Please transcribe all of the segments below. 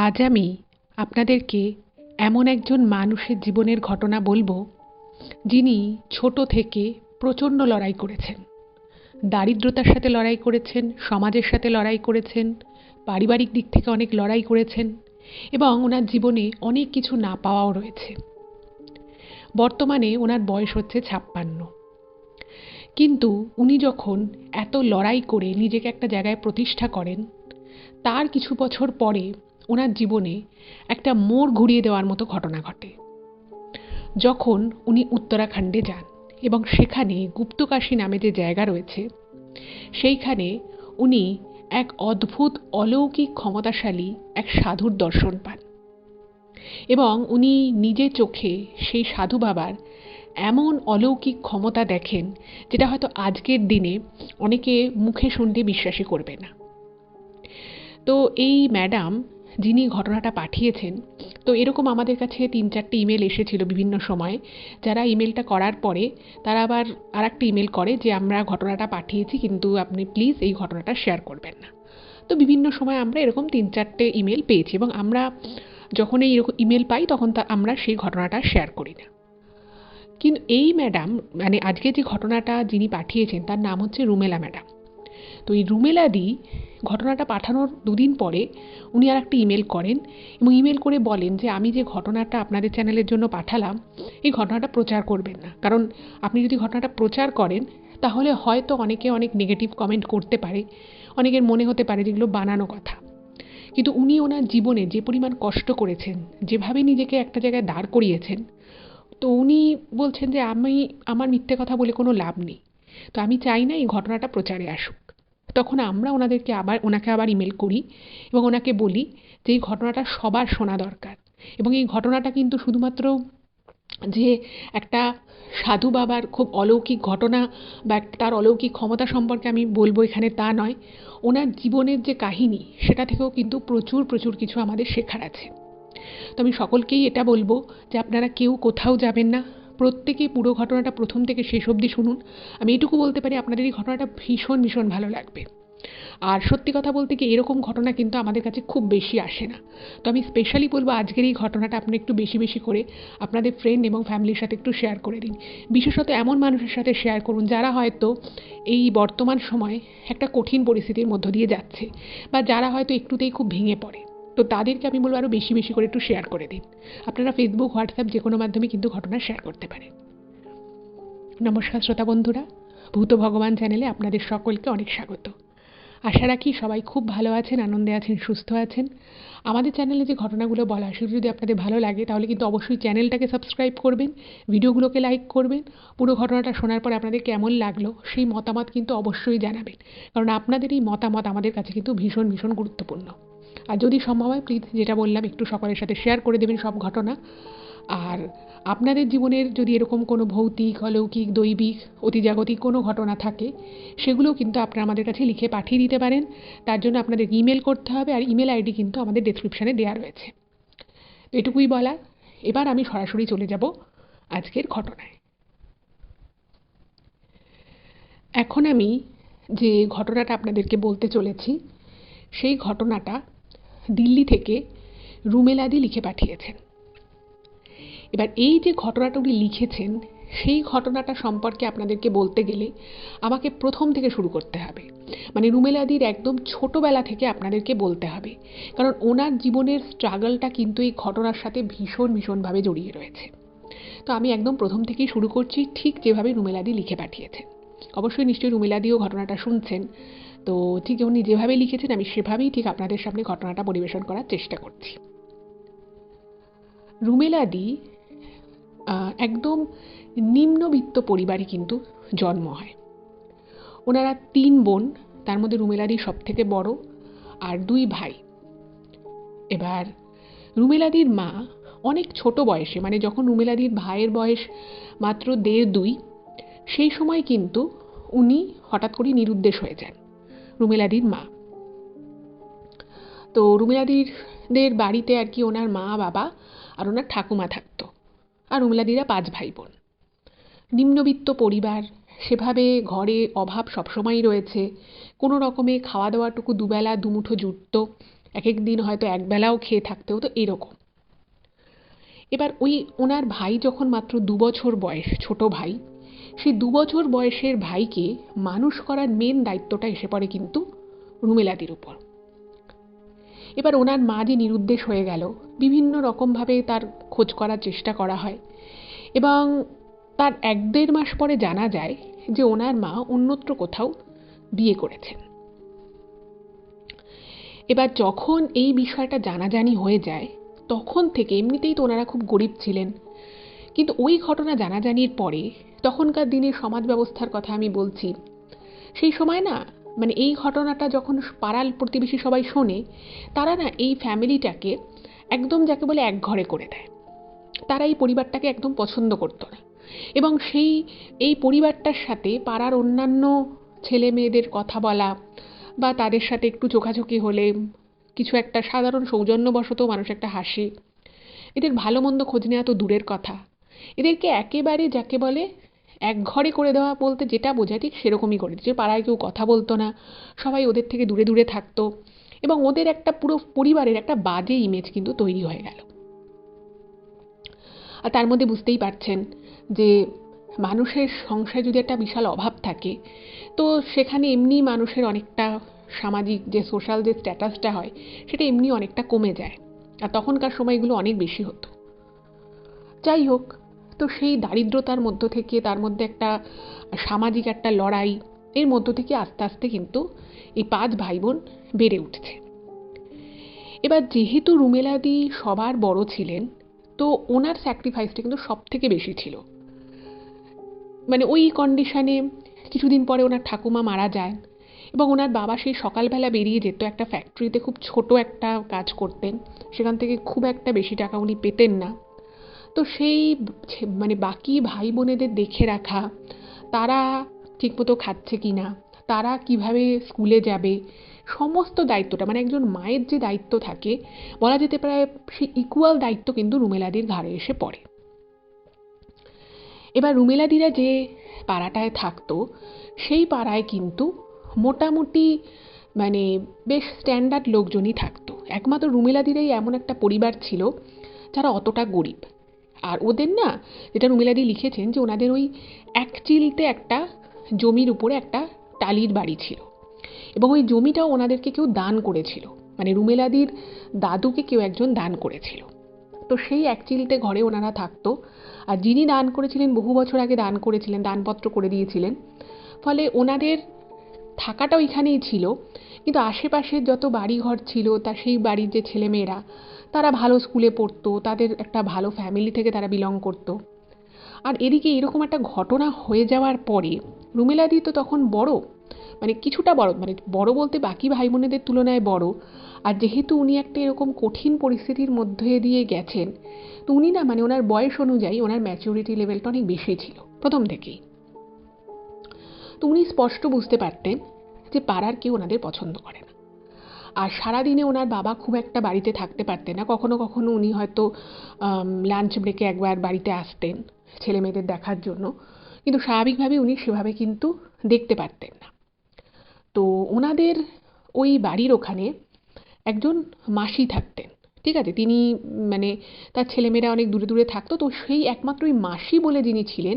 আজ আমি আপনাদেরকে এমন একজন মানুষের জীবনের ঘটনা বলবো, যিনি ছোট থেকে প্রচণ্ড লড়াই করেছেন। দারিদ্রতার সাথে লড়াই করেছেন, সমাজের সাথে লড়াই করেছেন, পারিবারিক দিক থেকে অনেক লড়াই করেছেন এবং ওনার জীবনে অনেক কিছু না পাওয়াও রয়েছে। বর্তমানে ওনার বয়স হচ্ছে 56। কিন্তু উনি যখন এত লড়াই করে নিজেকে একটা জায়গায় প্রতিষ্ঠা করেন, তার কিছু বছর পরে ওনার জীবনে একটা মোড় ঘুরিয়ে দেওয়ার মতো ঘটনা ঘটে। যখন উনি উত্তরাখণ্ডে যান এবং সেখানে গুপ্তকাশী নামে যে জায়গা রয়েছে, সেইখানে উনি এক অদ্ভুত অলৌকিক ক্ষমতাশালী এক সাধুর দর্শন পান এবং উনি নিজের চোখে সেই সাধু বাবার এমন অলৌকিক ক্ষমতা দেখেন, যেটা হয়তো আজকের দিনে অনেকে মুখে শুনতে বিশ্বাসই করবে না। তো এই ম্যাডাম যিনি ঘটনাটা পাঠিয়েছেন, তো এরকম আমাদের কাছে 3-4টে ইমেল এসেছিল বিভিন্ন সময়ে। যারা ইমেলটা করার পরে তারা আবার আর একটা ইমেল করে যে আমরা ঘটনাটা পাঠিয়েছি, কিন্তু আপনি প্লিজ এই ঘটনাটা শেয়ার করবেন না। তো বিভিন্ন সময় আমরা এরকম 3-4টে ইমেল পেয়েছি এবং আমরা যখন এইরকম ইমেল পাই তখন আমরা সেই ঘটনাটা শেয়ার করি না। কিন্তু এই ম্যাডাম, মানে আজকে যে ঘটনাটা যিনি পাঠিয়েছেন তার নাম হচ্ছে রুমেলা ম্যাডাম। তো এই রুমেলাদি ঘটনাটা পাঠানোর দুদিন পরে উনি আর একটা ইমেল করেন এবং ইমেল করে বলেন যে আমি যে ঘটনাটা আপনাদের চ্যানেলের জন্য পাঠালাম, এই ঘটনাটা প্রচার করবেন না, কারণ আপনি যদি ঘটনাটা প্রচার করেন তাহলে হয়তো অনেকে অনেক নেগেটিভ কমেন্ট করতে পারে, অনেকের মনে হতে পারে যেগুলো বানানো কথা। কিন্তু উনি ওনার জীবনে যে পরিমাণ কষ্ট করেছেন, যেভাবে নিজেকে একটা জায়গায় দাঁড় করিয়েছেন, তো উনি বলছেন যে আমার মিথ্যে কথা বলে কোনো লাভ নেই, তো আমি চাই না এই ঘটনাটা প্রচারে আসুক। তখন আমরা ওনাকে আবার ইমেল করি এবং ওনাকে বলি যে এই ঘটনাটা সবার শোনা দরকার এবং এই ঘটনাটা কিন্তু শুধুমাত্র যে একটা সাধু বাবার খুব অলৌকিক ঘটনা বা তার অলৌকিক ক্ষমতা সম্পর্কে আমি বলবো এখানে তা নয়, ওনার জীবনের যে কাহিনী সেটা থেকেও কিন্তু প্রচুর প্রচুর কিছু আমাদের শেখার আছে। তো আমি সকলকেই এটা বলবো যে আপনারা কেউ কোথাও যাবেন না, প্রত্যেকেই পুরো ঘটনাটা প্রথম থেকে শেষ অবধি শুনুন। আমি এটুকু বলতে পারি আপনাদের এই ঘটনাটা ভীষণ ভীষণ ভালো লাগবে। আর সত্যি কথা বলতে কি, এরকম ঘটনা কিন্তু আমাদের কাছে খুব বেশি আসে না। তো আমি স্পেশালি বলবো আজকের এই ঘটনাটা আপনি একটু বেশি বেশি করে আপনাদের ফ্রেন্ড এবং ফ্যামিলির সাথে একটু শেয়ার করে দিন। বিশেষত এমন মানুষের সাথে শেয়ার করুন যারা হয়তো এই বর্তমান সময়ে একটা কঠিন পরিস্থিতির মধ্য দিয়ে যাচ্ছে বা যারা হয়তো একটুতেই খুব ভেঙে পড়ে। তো তাদেরকে আমি বলবো আরও বেশি বেশি করে একটু শেয়ার করে দিন। আপনারা ফেসবুক, হোয়াটসঅ্যাপ যে কোনো মাধ্যমে কিন্তু ঘটনা শেয়ার করতে পারেন। নমস্কার শ্রোতা বন্ধুরা, ভূত ভগবান চ্যানেলে আপনাদের সকলকে অনেক স্বাগত। আশা রাখি সবাই খুব ভালো আছেন, আনন্দে আছেন, সুস্থ আছেন। আমাদের চ্যানেলে যে ঘটনাগুলো বলা সেগুলো যদি আপনাদের ভালো লাগে তাহলে কিন্তু অবশ্যই চ্যানেলটাকে সাবস্ক্রাইব করবেন, ভিডিওগুলোকে লাইক করবেন। পুরো ঘটনাটা শোনার পর আপনাদের কেমন লাগলো সেই মতামত কিন্তু অবশ্যই জানাবেন, কারণ আপনাদের এই মতামত আমাদের কাছে কিন্তু ভীষণ ভীষণ গুরুত্বপূর্ণ। আর যদি সম্ভব হয় প্লিজ যেটা বললাম একটু সকলের সাথে শেয়ার করে দেবেন সব ঘটনা। আর আপনাদের জীবনের যদি এরকম কোনো ভৌতিক, অলৌকিক, দৈবিক, অতিজাগতিক কোনো ঘটনা থাকে সেগুলোও কিন্তু আপনারা আমাদের কাছে লিখে পাঠিয়ে দিতে পারেন। তার জন্য আপনাদের ইমেল করতে হবে, আর ইমেল আইডি কিন্তু আমাদের ডেসক্রিপশানে দেওয়া রয়েছে। তো এটুকুই বলা, এবার আমি সরাসরি চলে যাব আজকের ঘটনায়। এখন আমি যে ঘটনাটা আপনাদেরকে বলতে চলেছি সেই ঘটনাটা দিল্লি থেকে রুমেলাদি লিখে পাঠিয়েছেন। এবার এই যে ঘটনাটা উনি লিখেছেন সেই ঘটনাটা সম্পর্কে আপনাদেরকে বলতে গেলে আমাকে প্রথম থেকে শুরু করতে হবে, মানে রুমেলাদির একদম ছোটোবেলা থেকে আপনাদেরকে বলতে হবে, কারণ ওনার জীবনের স্ট্রাগলটা কিন্তু এই ঘটনার সাথে ভীষণ ভীষণভাবে জড়িয়ে রয়েছে। তো আমি একদম প্রথম থেকেই শুরু করছি, ঠিক যেভাবে রুমেলাদি লিখে পাঠিয়েছেন। অবশ্যই নিশ্চয়ই রুমেলাদিও ঘটনাটা শুনছেন, তো ঠিক উনি যেভাবে লিখেছেন আমি সেভাবেই ঠিক আপনাদের সামনে ঘটনাটা পরিবেশন করার চেষ্টা করছি। রুমেলাদি একদম নিম্নবিত্ত পরিবারে কিন্তু জন্ম হয়। ওনারা 3 বোন, তার মধ্যে রুমেলাদি সব থেকে বড়, আর 2 ভাই। এবার রুমেলাদির মা অনেক ছোট বয়সে, মানে যখন রুমেলাদির ভাইয়ের বয়স মাত্র 1.5-2, সেই সময় কিন্তু উনি হঠাৎ করে নিরুদ্দেশ হয়ে যান, রুমেলাদির মা। তো রুমেলাদিদের বাড়িতে আর কি ওনার মা, বাবা আর ওনার ঠাকুমা থাকতো, আর রুমেলাদিরা 5 ভাই বোন। নিম্নবিত্ত পরিবার, সেভাবে ঘরে অভাব সবসময়ই রয়েছে, কোনো রকমে খাওয়া দাওয়াটুকু দুবেলা দুমুঠো জুটত, এক এক দিন হয়তো একবেলাও খেয়ে থাকতে হতো, এরকম। এবার ওনার ভাই যখন মাত্র 2 বছর বয়স, ছোট ভাই, সেই 2 বছর বয়সের ভাইকে মানুষ করার মেন দায়িত্বটা এসে পড়ে কিন্তু রুমেলাদির উপর। এবার ওনার মা যে নিরুদ্দেশ হয়ে গেল, বিভিন্ন রকমভাবে তার খোঁজ করার চেষ্টা করা হয় এবং তার 1-1.5 মাস পরে জানা যায় যে ওনার মা অন্যত্র কোথাও বিয়ে করেছেন। এবার যখন এই বিষয়টা জানাজানি হয়ে যায়, তখন থেকে, এমনিতেই তো ওনারা খুব গরিব ছিলেন, কিন্তু ওই ঘটনা জানাজানির পরে, তখনকার দিনের সমাজ ব্যবস্থার কথা আমি বলছি, সেই সময় না, মানে এই ঘটনাটা যখন পাড়ার প্রতিবেশী সবাই শোনে, তারা না এই ফ্যামিলিটাকে একদম, যাকে বলে, এক ঘরে করে দেয়। তারা এই পরিবারটাকে একদম পছন্দ করতো না এবং এই পরিবারটার সাথে পাড়ার অন্যান্য ছেলে মেয়েদের কথা বলা বা তাদের সাথে একটু চোখাচোখি হলে কিছু একটা সাধারণ সৌজন্যবশত মানুষ একটা হাসি, এদের ভালো মন্দ খোঁজ নেওয়া তো দূরের কথা, এদেরকে একেবারে, যাকে বলে, এক ঘরে করে দেওয়া বলতে যেটা বোঝায় ঠিক সেরকমই করে দিচ্ছে। পাড়ায় কেউ কথা বলতো না, সবাই ওদের থেকে দূরে দূরে থাকতো এবং ওদের একটা পুরো পরিবারের একটা বাজে ইমেজ কিন্তু তৈরি হয়ে গেল। আর তার মধ্যে বুঝতেই পারছেন যে মানুষের সংসারে যদি একটা বিশাল অভাব থাকে, তো সেখানে এমনি মানুষের অনেকটা সামাজিক যে সোশ্যাল যে স্ট্যাটাসটা হয়, সেটা এমনি অনেকটা কমে যায়। আর তখনকার সময়গুলো অনেক বেশি হতো। যাই হোক, তো সেই দারিদ্রতার মধ্য থেকে, তার মধ্যে একটা সামাজিক একটা লড়াই, এর মধ্য থেকে আস্তে আস্তে কিন্তু এই 5 ভাই বোন বেড়ে উঠছে। এবার যেহেতু রুমেলাদি সবার বড় ছিলেন, তো ওনার স্যাক্রিফাইসটা কিন্তু সব থেকে বেশি ছিল। মানে ওই কন্ডিশনে কিছুদিন পরে ওনার ঠাকুমা মারা যায় এবং ওনার বাবা সেই সকালবেলা বেরিয়ে যেত একটা ফ্যাক্টরিতে, খুব ছোট একটা কাজ করতেন, সেখান থেকে খুব একটা বেশি টাকা উনি পেতেন না। তো সেই মানে বাকি ভাই বোনেদের দেখে রাখা, তারা ঠিকমতো খাচ্ছে কিনা, তারা কিভাবে স্কুলে যাবে, সমস্ত দায়িত্বটা, মানে একজন মায়ের যে দায়িত্ব থাকে, বলা যেতে পারে সেই ইকুয়াল দায়িত্ব কিন্তু রুমেলাদির ঘাড়ে এসে পড়ে। এবার রুমেলাদিরা যে পাড়াটায় থাকতো, সেই পাড়ায় কিন্তু মোটামুটি মানে বেশ স্ট্যান্ডার্ড লোকজনই থাকতো। একমাত্র রুমেলাদিরাই এমন একটা পরিবার ছিল যারা অতটা গরিব। আর ওদের না, যেটা রুমেলাদি লিখেছেন, যে ওনাদের ওই এক চিলতে একটা জমির উপরে একটা টালির বাড়ি ছিল এবং ওই জমিটাও ওনাদেরকে কেউ দান করেছিল, মানে রুমেলাদির দাদুকে কেউ একজন দান করেছিল। তো সেই এক চিলতে ঘরে ওনারা থাকতো। আর যিনি দান করেছিলেন, বহু বছর আগে দান করেছিলেন, দানপত্র করে দিয়েছিলেন, ফলে ওনাদের থাকাটা ওইখানেই ছিল। কিন্তু আশেপাশের যত বাড়িঘর ছিল, তা সেই বাড়ির যে ছেলেমেয়েরা, তারা ভালো স্কুলে পড়তো, তাদের একটা ভালো ফ্যামিলি থেকে তারা বিলং করতো। আর এদিকে এরকম একটা ঘটনা হয়ে যাওয়ার পরে রুমেলাদি তো তখন বড়, মানে কিছুটা বড়, মানে বড় বলতে বাকি ভাই বোনেদের তুলনায় বড়। আর যেহেতু উনি একটা এরকম কঠিন পরিস্থিতির মধ্যে দিয়ে গেছেন, তো উনি না, মানে ওনার বয়স অনুযায়ী ওনার ম্যাচুরিটি লেভেলটা অনেক বেশি ছিল প্রথম থেকেই। তো উনি স্পষ্ট বুঝতে পারতেন যে পাড়ার কেউ ওনাদের পছন্দ করে না। আর সারাদিনে ওনার বাবা খুব একটা বাড়িতে থাকতে পারতেন না, কখনো কখনো উনি হয়তো লাঞ্চ ব্রেকে একবার বাড়িতে আসতেন ছেলে মেয়েদের দেখার জন্য, কিন্তু স্বাভাবিকভাবে উনি সেভাবে কিন্তু দেখতে পারতেন না। তো ওনাদের ওই বাড়ির ওখানে একজন মাসি থাকতেন, ঠিক আছে, তিনি মানে তার ছেলেমেয়েরা অনেক দূরে দূরে থাকতো, তো সেই একমাত্র ওই মাসি বলে যিনি ছিলেন,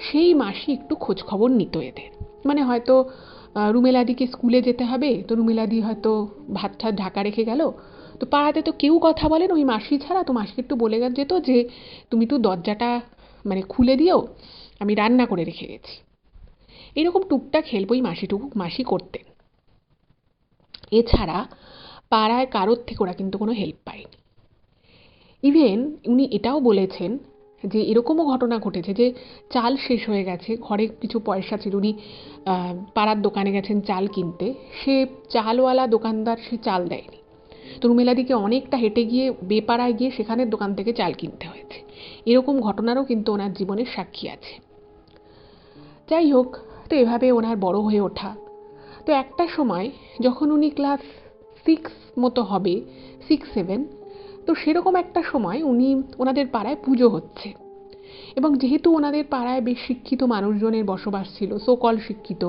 সেই মাসি একটু খোঁজ খবর নিত এদের। মানে হয়তো রুমেলাদিকে স্কুলে যেতে হবে, তো রুমেলাদি হয়তো ভাত ঠাত ঢাকা রেখে গেল, তো পাড়াতে তো কেউ কথা বলেন ওই মাসি ছাড়া, তো মাসিকে একটু বলে যেত যে তুমি একটু দরজাটা মানে খুলে দিও, আমি রান্না করে রেখে গেছি। এরকম টুকটাক হেল্প ওই মাসি করতেন। এছাড়া পাড়ায় কারোর থেকে ওরা কিন্তু কোনো হেল্প পায়নি। ইভেন উনি এটাও বলেছেন যে এরকমও ঘটনা ঘটেছে যে চাল শেষ হয়ে গেছে, ঘরে কিছু পয়সা ছিল, উনি পাড়ার দোকানে গেছেন চাল কিনতে, সে চালওয়ালা দোকানদার সে চাল দেয়নি, তো রুমেলাদিকে অনেকটা হেঁটে গিয়ে বেপাড়ায় গিয়ে সেখানের দোকান থেকে চাল কিনতে হয়েছে। এরকম ঘটনারও কিন্তু ওনার জীবনের সাক্ষী আছে। যাই হোক, তো এভাবে ওনার বড় হয়ে ওঠা। তো একটা সময় যখন উনি ক্লাস 6 মতো হবে, 6-7, তো সেরকম একটা সময় ওনাদের পাড়ায় পুজো হচ্ছে এবং যেহেতু ওনাদের পাড়ায় বেশ শিক্ষিত মানুষজনের বসবাস ছিল, সো কল শিক্ষিত,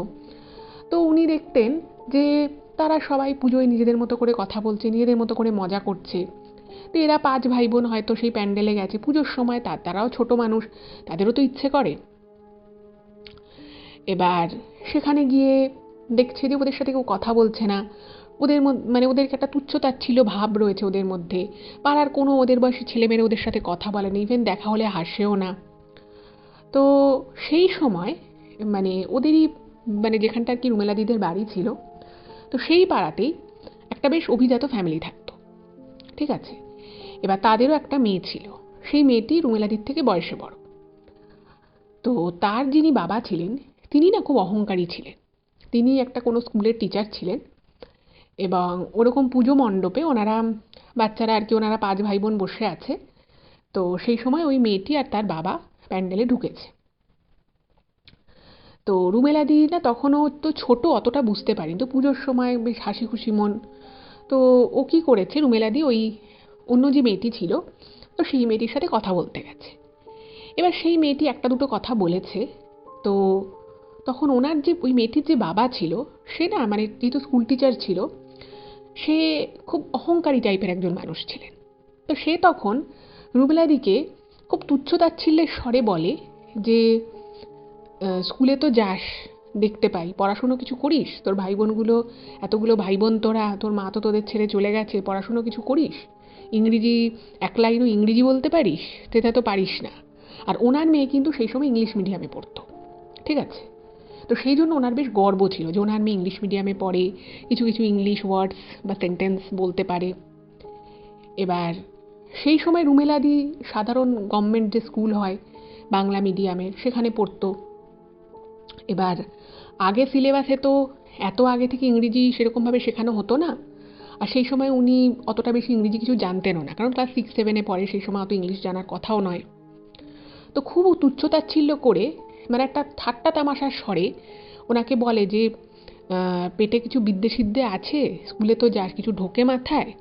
তো উনি দেখতেন যে তারা সবাই পুজোয় নিজেদের মতো করে কথা বলছে, নিজেদের মতো করে মজা করছে। তো এরা 5 ভাই বোন হয়তো সেই প্যান্ডেলে গেছে পুজোর সময়, তারাও ছোট মানুষ, তাদেরও তো ইচ্ছে করে। এবার সেখানে গিয়ে দেখছে যে ওদের সাথে কেউ কথা বলছে না, ওদের মানে ওদেরকে একটা তুচ্ছ-তাচ্ছিল্য ভাব রয়েছে ওদের মধ্যে। পাড়ার কোনো ওদের বয়সী ছেলেমেয়েরা ওদের সাথে কথা বলে না, ইভেন দেখা হলে হাসেও না। তো সেই সময় মানে ওদেরই মানে যেখানটা আর কি রুমেলাদিদের বাড়ি ছিল, তো সেই পাড়াতেই একটা বেশ অভিজাত ফ্যামিলি থাকতো, ঠিক আছে? এবার তাদেরও একটা মেয়ে ছিল, সেই মেয়েটি রুমেলাদির থেকে বয়সে বড়। তো তার যিনি বাবা ছিলেন তিনি না খুব অহংকারী ছিলেন। তিনি একটা কোনো স্কুলের টিচার ছিলেন, এবং ওরকম পুজো মণ্ডপে ওনারা বাচ্চারা আর কি ওনারা 5 ভাই বোন বসে আছে। তো সেই সময় ওই মেয়েটি আর তার বাবা প্যান্ডেলে ঢুকেছে। তো রুমেলাদি না তখনও তো ছোট, অতটা বুঝতে পারেনি, তো পুজোর সময় বেশ হাসি খুশি মন। তো ও কি করেছে, রুমেলাদি ওই অন্য যে মেয়েটি ছিল, তো সেই মেয়েটির সাথে কথা বলতে গেছে। এবার সেই মেয়েটি একটা দুটো কথা বলেছে। তো তখন ওনার যে ওই মেয়েটির যে বাবা ছিল, সে না মানে যেহেতু স্কুল টিচার ছিল, সে খুব অহংকারী টাইপের একজন মানুষ ছিলেন। তো সে তখন রুমেলাদিকে খুব তুচ্ছ-তাচ্ছিল্যের স্বরে বলে যে স্কুলে তো যাস, দেখতে পাই, পড়াশুনো কিছু করিস? তোর ভাই বোনগুলো, এতগুলো ভাই বোন তোরা, তোর মা তো তোদের ছেড়ে চলে গেছে, পড়াশুনো কিছু করিস? ইংরেজি এক লাইনও ইংরেজি বলতে পারিস? সেটা তো পারিস না। আর ওনার মেয়ে কিন্তু সেই সময় ইংলিশ মিডিয়ামে পড়তো, ঠিক আছে? তো সেই জন্য ওনার বেশ গর্ব ছিল যে ওনার মেয়ে ইংলিশ মিডিয়ামে পড়ে, কিছু কিছু ইংলিশ ওয়ার্ডস বা সেন্টেন্স বলতে পারে। এবার সেই সময় রুমেলাদি সাধারণ গভর্নমেন্ট যে স্কুল হয় বাংলা মিডিয়ামের, সেখানে পড়তো। এবার আগে সিলেবাসে তো এত আগে থেকে ইংরেজি সেরকমভাবে শেখানো হতো না, আর সেই সময় উনি অতটা বেশি ইংরেজি কিছু জানতেনও না, কারণ ক্লাস 6-7-এ পড়ে, সেই সময় অত ইংলিশ জানার কথাও নয়। তো খুব তুচ্ছ-তাচ্ছিল্য করে মানে একটা ঠাট্টা তামাশার স্বরে ওনাকে বলে যে পেটে কিছু বিদ্যে সিদ্ধে আছে, স্কুলে তো যাস, কিছু ঢোকে মাথায়,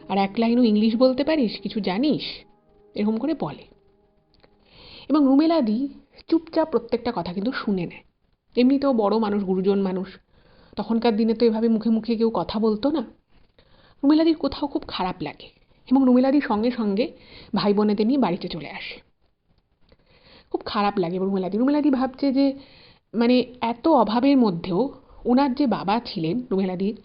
আর এক লাইনও ইংলিশ বলতে পারিস, কিছু জানিস? এরকম করে বলে। এবং রুমেলাদি চুপচাপ প্রত্যেকটা কথা কিন্তু শুনে নেয়। এমনিতেও বড় মানুষ, গুরুজন মানুষ, তখনকার দিনে তো এভাবে মুখে মুখে কেউ কথা বলতো না। রুমেলাদির কোথাও খুব খারাপ লাগে, এবং রুমেলাদির সঙ্গে সঙ্গে ভাই বোনেদের নিয়ে বাড়িতে চলে আসে। খুব খারাপ লাগে রুমেলাদি ভাবছে যে মানে এত অভাবের মধ্যেও ওনার যে বাবা ছিলেন রুমেলাদির,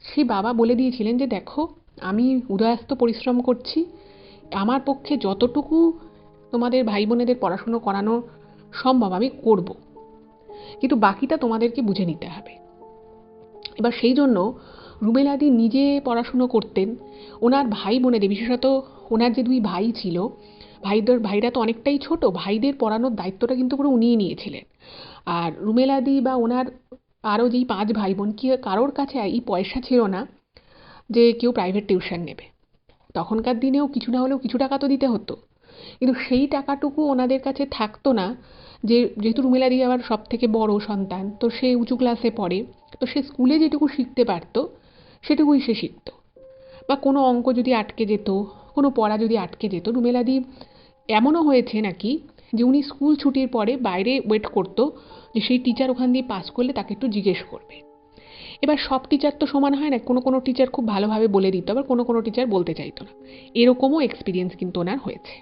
সেই বাবা বলে দিয়েছিলেন যে দেখো, আমি উদয়াস্ত পরিশ্রম করছি, আমার পক্ষে যতটুকু তোমাদের ভাই বোনেদের পড়াশুনো করানো সম্ভব আমি করব, কিন্তু বাকিটা তোমাদেরকে বুঝে নিতে হবে। এবার সেই জন্য রুমেলাদি নিজে পড়াশুনো করতেন, ওনার ভাই বোনেদের, বিশেষত ওনার যে 2 ভাই ছিল, ভাইরা তো অনেকটাই ছোট, ভাইদের পড়ানোর দায়িত্বটা কিন্তু পুরো উনিই নিয়েছিলেন। আর রুমেলাদি বা ওনার আরও যেই 5 ভাই বোন, কি কারোর কাছে এই পয়সা ছিল না যে কেউ প্রাইভেট টিউশন নেবে। তখনকার দিনেও কিছু না হলেও কিছু টাকা তো দিতে হতো, কিন্তু সেই টাকাটুকু ওনাদের কাছে থাকতো না। যেহেতু রুমেলাদি আবার সব থেকে বড় সন্তান, তো সে উঁচু ক্লাসে পড়ে, তো সে স্কুলে যেটুকু শিখতে পারতো সেটুকুই সে শিখত। বা কোনো অঙ্ক যদি আটকে যেত, কোনো পড়া যদি আটকে যেত, রুমেলাদি এমনও হয়েছে নাকি যে উনি স্কুল ছুটির পরে বাইরে ওয়েট করতো যে সেই টিচার ওখান দিয়ে পাস করলে তাকে একটু জিজ্ঞেস করবে। এবার সব টিচার তো সমান হয় না, কোনো কোনো টিচার খুব ভালোভাবে বলে দিত, আবার কোনো কোনো টিচার বলতে চাইতো না। এরকমও এক্সপিরিয়েন্স কিন্তু ওনার হয়েছে।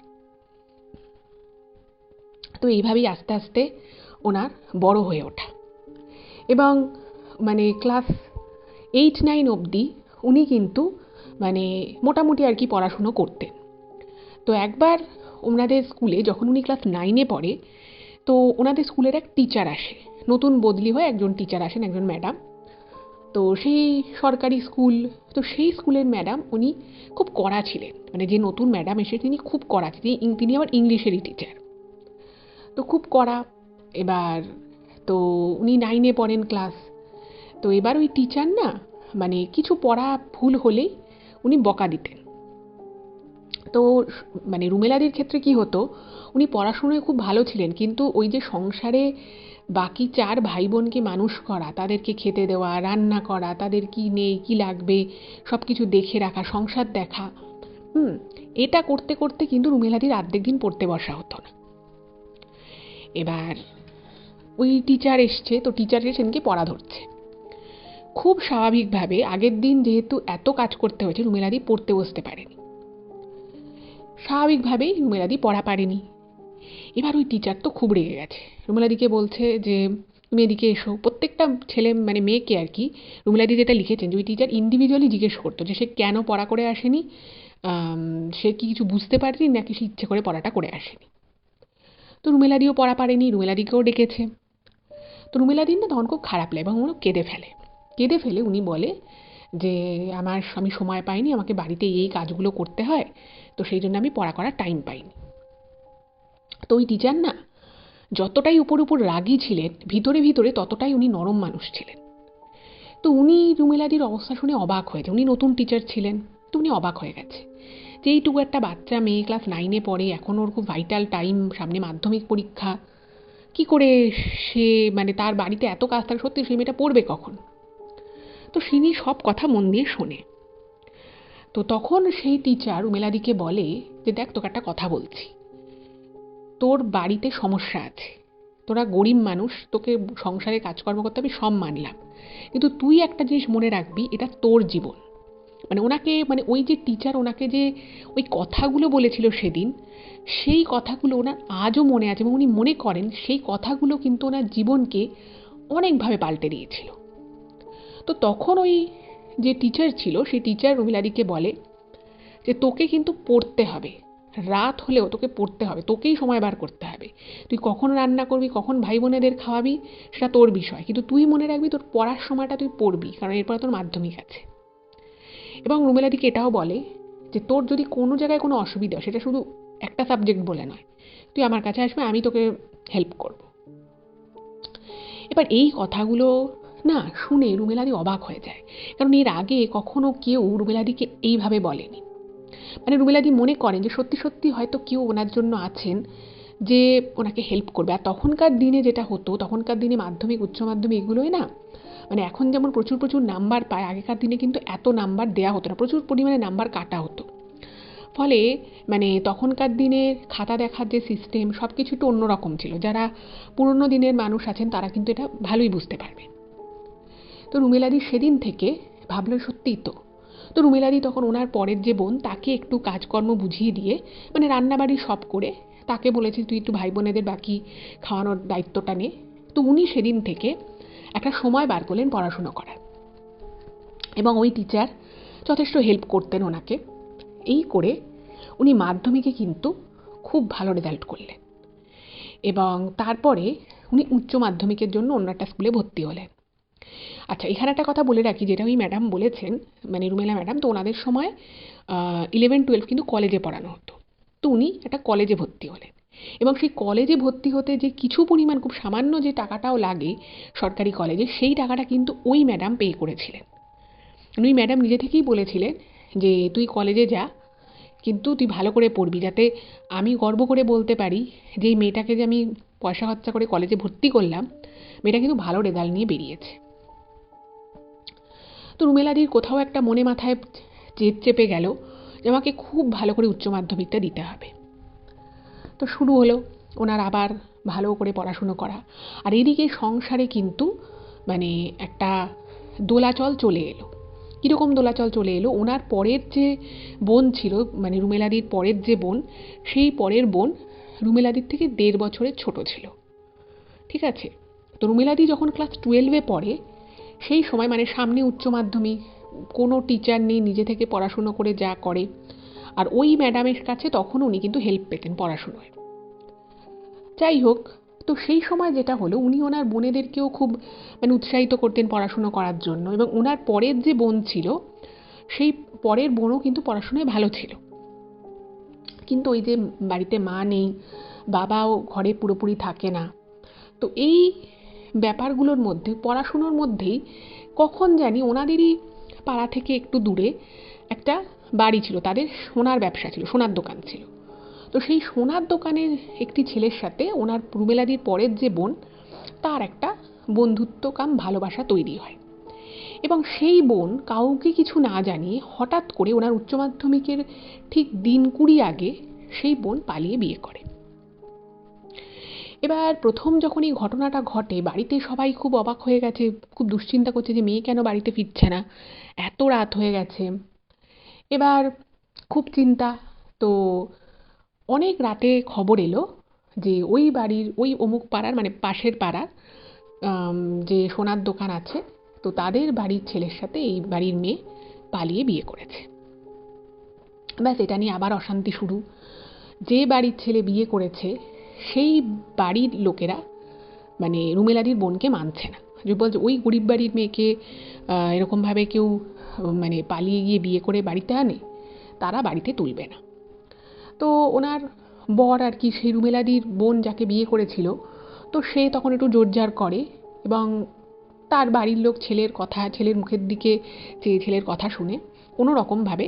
তো এইভাবেই আস্তে আস্তে ওনার বড় হয়ে ওঠা, এবং মানে ক্লাস 8-9 অবধি উনি কিন্তু মানে মোটামুটি আর কি পড়াশুনো করতেন। তো একবার ওনাদের স্কুলে যখন উনি ক্লাস 9-এ পড়ে, তো ওনাদের স্কুলের এক টিচার আসে, নতুন বদলি হয়ে একজন টিচার আসেন, একজন ম্যাডাম। তো সেই সরকারি স্কুল, তো সেই স্কুলের ম্যাডাম উনি খুব কড়া ছিলেন, মানে যে নতুন ম্যাডাম এসে তিনি খুব কড়া, তিনি আবার ইংলিশেরই টিচার, তো খুব কড়া। এবার তো উনি 9-এ পড়েন ক্লাস। তো এবার ওই টিচার না মানে কিছু পড়া ভুল হলেই উনি বকা দিতেন। তো মানে রুমেলাদির ক্ষেত্রে কি হতো, উনি পড়াশুনোয় খুব ভালো ছিলেন, কিন্তু ওই যে সংসারে বাকি 4 ভাই বোনকে মানুষ করা, তাদেরকে খেতে দেওয়া, রান্না করা, তাদের কি নেই কি লাগবে সব কিছু দেখে রাখা, সংসার দেখা, এটা করতে করতে কিন্তু রুমেলাদির অর্ধেক দিন পড়তে বসা হতো না। এবার ওই টিচার এসছে, তো টিচার সেদিনকে পড়া ধরছে। খুব স্বাভাবিকভাবে আগের দিন যেহেতু এত কাজ করতে হয়েছে, রুমেলাদি পড়তে বসতে পারেনি। স্বাভাবিকভাবেই রুমেলাদি পড়া পারেনি। এবার ওই টিচার তো খুব রেগে গেছে, রুমেলাদিকে বলছে যে তুমি এদিকে এসো। প্রত্যেকটা ছেলে মানে মেয়েকে আর কি রুমেলাদি যেটা লিখেছেন যে ওই টিচার ইন্ডিভিজুয়ালি জিজ্ঞেস করতো যে সে কেন পড়া করে আসেনি, সে কি কিছু বুঝতে পারেনি নাকি সে ইচ্ছে করে পড়াটা করে আসেনি। তো রুমেলাদিও পড়া পারেনি, রুমেলাদিকেও ডেকেছে। তো রুমেলাদির না তখন খুব খারাপ লাগে এবং উনি কেঁদে ফেলে উনি বলে যে আমি সময় পাইনি, আমাকে বাড়িতে এই কাজগুলো করতে হয়, তো সেই জন্য আমি পড়া করার টাইম পাইনি। তো ওই টিচার না যতটাই উপর উপর রাগী ছিলেন, ভিতরে ভিতরে ততটাই উনি নরম মানুষ ছিলেন। তো উনি রুমেলাদির অবস্থা শুনে অবাক হয়েছে, উনি নতুন টিচার ছিলেন, তো উনি অবাক হয়ে গেছে যে এইটুকু একটা বাচ্চা মেয়ে ক্লাস 9-এ পড়ে, এখন ওর খুব ভাইটাল টাইম, সামনে মাধ্যমিক পরীক্ষা, কি করে সে মানে তার বাড়িতে এত কাজ থাকে, সত্যি সেই মেয়েটা পড়বে কখন। তো তিনি সব কথা মন দিয়ে শোনে। তো তখন সেই টিচার রুমেলাদিকে বলে যে দেখ, তোকে একটা কথা বলছি, তোর বাড়িতে সমস্যা আছে, তোরা গরিব মানুষ, তোকে সংসারে কাজকর্ম করতে হবে, সব মানলাম, কিন্তু তুই একটা জিনিস মনে রাখবি, এটা তোর জীবন। মানে ওনাকে মানে ওই যে টিচার ওনাকে যে ওই কথাগুলো বলেছিল সেদিন, সেই কথাগুলো ওনার আজও মনে আছে এবং উনি মনে করেন সেই কথাগুলো কিন্তু ওনার জীবনকে অনেকভাবে পাল্টে দিয়েছিল। তো তখন ওই যে টিচার ছিল সেই টিচার রুমেলাদিকে বলে যে তোকে কিন্তু পড়তে হবে, রাত হলেও তোকে পড়তে হবে, তোকেই সময় বার করতে হবে। তুই কখন রান্না করবি, কখন ভাই বোনেদের খাওয়াবি, সেটা তোর বিষয়, কিন্তু তুই মনে রাখবি তোর পড়ার সময়টা তুই পড়বি, কারণ এরপর তোর মাধ্যমিক আছে। এবং রুমেলাদিকে এটাও বলে যে তোর যদি কোনো জায়গায় কোনো অসুবিধা, সেটা শুধু একটা সাবজেক্ট বলে নয়, তুই আমার কাছে আসবে, আমি তোকে হেল্প করব। এবার এই কথাগুলো না শুনে রুমেলাদি অবাক হয়ে যায়, কারণ এর আগে কখনো কেউ রুমেলাদিকে এইভাবে বলেনি। মানে রুমেলাদি মনে করেন যে সত্যি সত্যি হয়তো কেউ ওনার জন্য আছেন যে ওনাকে হেল্প করবে। আর তখনকার দিনে যেটা হতো, তখনকার দিনে মাধ্যমিক উচ্চ মাধ্যমিক এগুলোই না, মানে এখন যেমন প্রচুর প্রচুর নাম্বার পায়, আগেকার দিনে কিন্তু এত নাম্বার দেওয়া হতো না, প্রচুর পরিমাণে নাম্বার কাটা হতো। ফলে মানে তখনকার দিনের খাতা দেখার যে সিস্টেম, সব কিছু একটু অন্যরকম ছিল। যারা পুরনো দিনের মানুষ আছেন তারা কিন্তু এটা ভালোই বুঝতে পারবে। তো রুমেলাদি সেদিন থেকে ভাবলো সত্যিই তো। তো রুমেলাদি তখন ওনার পরের যে বোন, তাকে একটু কাজকর্ম বুঝিয়ে দিয়ে, মানে রান্নাবাড়ি সব করে, তাকে বলেছে তুই একটু ভাই বোনেদের বাকি খাওয়ানোর দায়িত্বটা নে। তো উনি সেদিন থেকে একটা সময় বার করলেন পড়াশুনো করার, এবং ওই টিচার যথেষ্ট হেল্প করতেন ওনাকে। এই করে উনি মাধ্যমিকে কিন্তু খুব ভালো রেজাল্ট করলেন, এবং তারপরে উনি উচ্চ মাধ্যমিকের জন্য অন্য একটা স্কুলে ভর্তি হলেন। আচ্ছা, এখানে একটা কথা বলে রাখি, যেটা ওই ম্যাডাম বলেছেন, মানে রুমেলা ম্যাডাম, তো ওনাদের সময় 11-12 কিন্তু কলেজে পড়ানো হতো। তো উনি একটা কলেজে ভর্তি হলেন, এবং সেই কলেজে ভর্তি হতে যে কিছু পরিমাণ, খুব সামান্য যে টাকাটাও লাগে সরকারি কলেজে, সেই টাকাটা কিন্তু ওই ম্যাডাম পে করেছিলেন। ওই ম্যাডাম নিজে থেকেই বলেছিলেন যে তুই কলেজে যা, কিন্তু তুই ভালো করে পড়বি, যাতে আমি গর্ব করে বলতে পারি যে এই মেয়েটাকে যে আমি পয়সা খরচা করে কলেজে ভর্তি করলাম, মেয়েটা কিন্তু ভালো রেজাল্ট নিয়ে বেরিয়েছে। তো রুমেলাদির কোথাও একটা মনে মাথায় জেদ চেপে গেল যে আমাকে খুব ভালো করে উচ্চ মাধ্যমিকটা দিতে হবে। তো শুরু হলো ওনার আবার ভালো করে পড়াশুনো করা। আর এদিকে সংসারে কিন্তু মানে একটা দোলাচল চলে এলো। কীরকম দোলাচল চলে এলো, ওনার পরের যে বোন ছিল, মানে রুমেলাদির পরের যে বোন, সেই পরের বোন রুমেলাদির থেকে 1.5 বছরের ছোট ছিল। ঠিক আছে? তো রুমেলাদি যখন ক্লাস 12-এ পড়ে, সেই সময় মানে সামনে উচ্চ মাধ্যমিক, কোনো টিচার নেই, নিজে থেকে পড়াশুনো করে যা করে। আর ওই ম্যাডামের কাছে তখন উনি কিন্তু হেল্প পেতেন পড়াশুনোয়। যাই হোক, তো সেই সময় যেটা হলো, উনি ওনার বোনেদেরকেও খুব মানে উৎসাহিত করতেন পড়াশুনো করার জন্য, এবং ওনার পরের যে বোন ছিল, সেই পরের বোনও কিন্তু পড়াশোনায় ভালো ছিল। কিন্তু ওই যে বাড়িতে মা নেই, বাবাও ঘরে পুরোপুরি থাকে না, তো এই ব্যাপারগুলোর মধ্যে, পড়াশুনোর মধ্যেই কখন জানি ওনাদেরই পাড়া থেকে একটু দূরে একটা বাড়ি ছিল, তাদের সোনার ব্যবসা ছিল, সোনার দোকান ছিল। তো সেই সোনার দোকানের একটি ছেলের সাথে ওনার রুমেলাদির পরের যে বোন, তার একটা বন্ধুত্ব কাম ভালোবাসা তৈরি হয়, এবং সেই বোন কাউকে কিছু না জানিয়ে হঠাৎ করে ওনার উচ্চ মাধ্যমিকের ঠিক দিন 20 আগে সেই বোন পালিয়ে বিয়ে করে। এবার প্রথম যখন এই ঘটনাটা ঘটে বাড়িতে সবাই খুব অবাক হয়ে গেছে, খুব দুশ্চিন্তা করছে যে মেয়ে কেন বাড়িতে ফিরছে না, এত রাত হয়ে গেছে। এবার খুব চিন্তা। তো অনেক রাতে খবর এলো যে ওই বাড়ির ওই অমুক পাড়ার মানে পাশের পাড়ার আম, যে সোনার দোকান আছে, তো তাদের বাড়ির ছেলের সাথে এই বাড়ির মেয়ে পালিয়ে বিয়ে করেছে। ব্যাস এটা নিয়ে আবার অশান্তি শুরু। যে বাড়ির ছেলে বিয়ে করেছে সেই বাড়ির লোকেরা মানে রুমেলাদির বোনকে মানছে না, যে বলছে ওই গরিব বাড়ির মেয়েকে এরকমভাবে কেউ মানে পালিয়ে গিয়ে বিয়ে করে বাড়িতে আনে, তারা বাড়িতে তুলবে না। তো ওনার বর আর কি, সেই রুমেলাদির বোন যাকে বিয়ে করেছিল, তো সে তখন একটু জোরজার করে এবং তার বাড়ির লোক ছেলের কথা, ছেলের মুখের দিকে চেয়ে ছেলের কথা শুনে কোনো রকমভাবে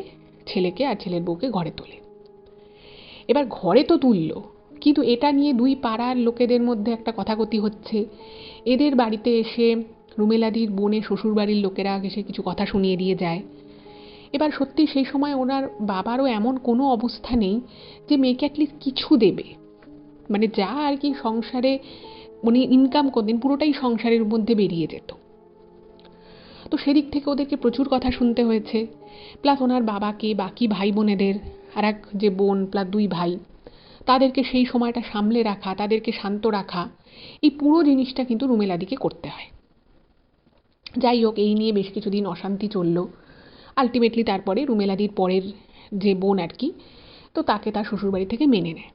ছেলেকে আর ছেলের বউকে ঘরে তোলে। এবার ঘরে তো তুললো, কিন্তু এটা নিয়ে দুই পাড়ার লোকেদের মধ্যে একটা কথাকথি হচ্ছে। এদের বাড়িতে এসে রুমেলাদির বোনের শ্বশুরবাড়ির লোকেরা এসে কিছু কথা শুনিয়ে দিয়ে যায়। এবার সত্যি সেই সময় ওনার বাবারও এমন কোনো অবস্থা নেই যে মেয়েকে অ্যাটলিস্ট কিছু দেবে, মানে যা আর কি সংসারে উনি ইনকাম করতেন পুরোটাই সংসারের মধ্যে বেরিয়ে যেত। তো সেদিক থেকে ওদেরকে প্রচুর কথা শুনতে হয়েছে। প্লাস ওনার বাবাকে বাকি ভাই বোনেদের, আর এক যে বোন প্লাস দুই ভাই, তাদেরকে সেই সময়টা সামলে রাখা, তাদেরকে শান্ত রাখা, এই পুরো জিনিসটা কিন্তু রুমেলাদিকে করতে হয়। যাই হোক, এই নিয়ে বেশ কিছুদিন অশান্তি চলল। আলটিমেটলি তারপরে রুমেলাদির পরের যে বোন আর কি, তো তাকে তার শ্বশুরবাড়ি থেকে মেনে নেয়।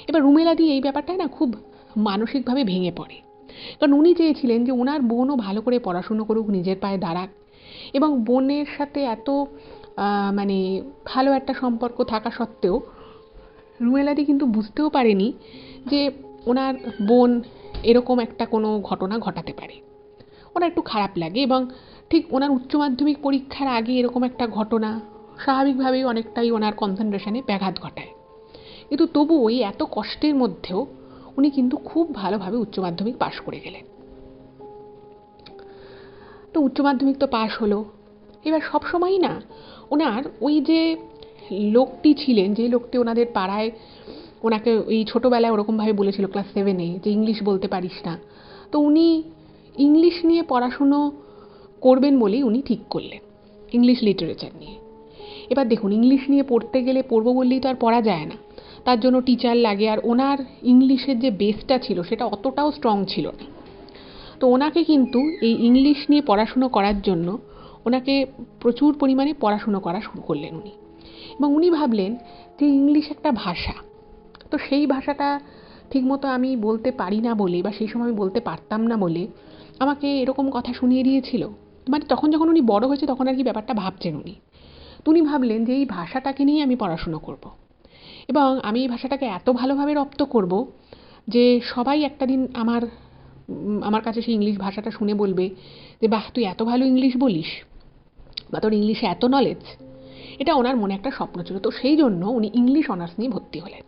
এবার রুমেলাদি এই ব্যাপারটায় না খুব মানসিকভাবে ভেঙে পড়ে, কারণ উনি চেয়েছিলেন যে ওনার বোনও ভালো করে পড়াশুনো করুক, নিজের পায়ে দাঁড়াক, এবং বোনের সাথে এত মানে ভালো একটা সম্পর্ক থাকা সত্ত্বেও রুমেলাদি কিন্তু বুঝতেও পারেনি যে ওনার বোন এরকম একটা কোনো ঘটনা ঘটাতে পারে। ওনার একটু খারাপ লাগে এবং ঠিক ওনার উচ্চ মাধ্যমিক পরীক্ষার আগে এরকম একটা ঘটনা স্বাভাবিকভাবেই অনেকটাই ওনার কনসেন্ট্রেশনে ব্যাঘাত ঘটায়। কিন্তু তবুও ওই এত কষ্টের মধ্যেও উনি কিন্তু খুব ভালোভাবে উচ্চ মাধ্যমিক পাশ করে গেলেন। তো উচ্চ মাধ্যমিক তো পাশ হলো। এবার সবসময়ই না ওনার ওই যে লোকটি ছিলেন, যে লোকটি ওনাদের পাড়ায় ওনাকে ওই ছোটোবেলায় ওরকমভাবে বলেছিল ক্লাস 7-এ যে ইংলিশ বলতে পারিস না, তো উনি ইংলিশ নিয়ে পড়াশুনো করবেন বলেই উনি ঠিক করলেন, ইংলিশ লিটারেচার নিয়ে। এবার দেখুন, ইংলিশ নিয়ে পড়তে গেলে পড়বো বললেই তো আর পড়া যায় না, তার জন্য টিচার লাগে, আর ওনার ইংলিশের যে বেসটা ছিল সেটা অতটাও স্ট্রং ছিল না। তো ওনাকে কিন্তু এই ইংলিশ নিয়ে পড়াশুনো করার জন্য ওনাকে প্রচুর পরিমাণে পড়াশুনো করা শুরু করলেন উনি। এবং উনি ভাবলেন যে ইংলিশ একটা ভাষা, তো সেই ভাষাটা ঠিকমতো আমি বলতে পারি না বলে, বা সেই সময় আমি বলতে পারতাম না বলে আমাকে এরকম কথা শুনিয়ে দিয়েছিল। মানে তখন যখন উনি বড় হয়েছে তখন আর কি ব্যাপারটা ভাবছেন উনি। তো উনি ভাবলেন যে এই ভাষাটাকে নিয়ে আমি পড়াশুনো করব, এবং আমি এই ভাষাটাকে এত ভালোভাবে রপ্ত করব যে সবাই একটা দিন আমার কাছে সেই ইংলিশ ভাষাটা শুনে বলবে যে বাহ, তুই এত ভালো ইংলিশ বলিস, বা তোর ইংলিশে এত নলেজ। এটা ওনার মনে একটা স্বপ্ন ছিল। তো সেই জন্য উনি ইংলিশ অনার্স নিয়ে ভর্তি হলেন।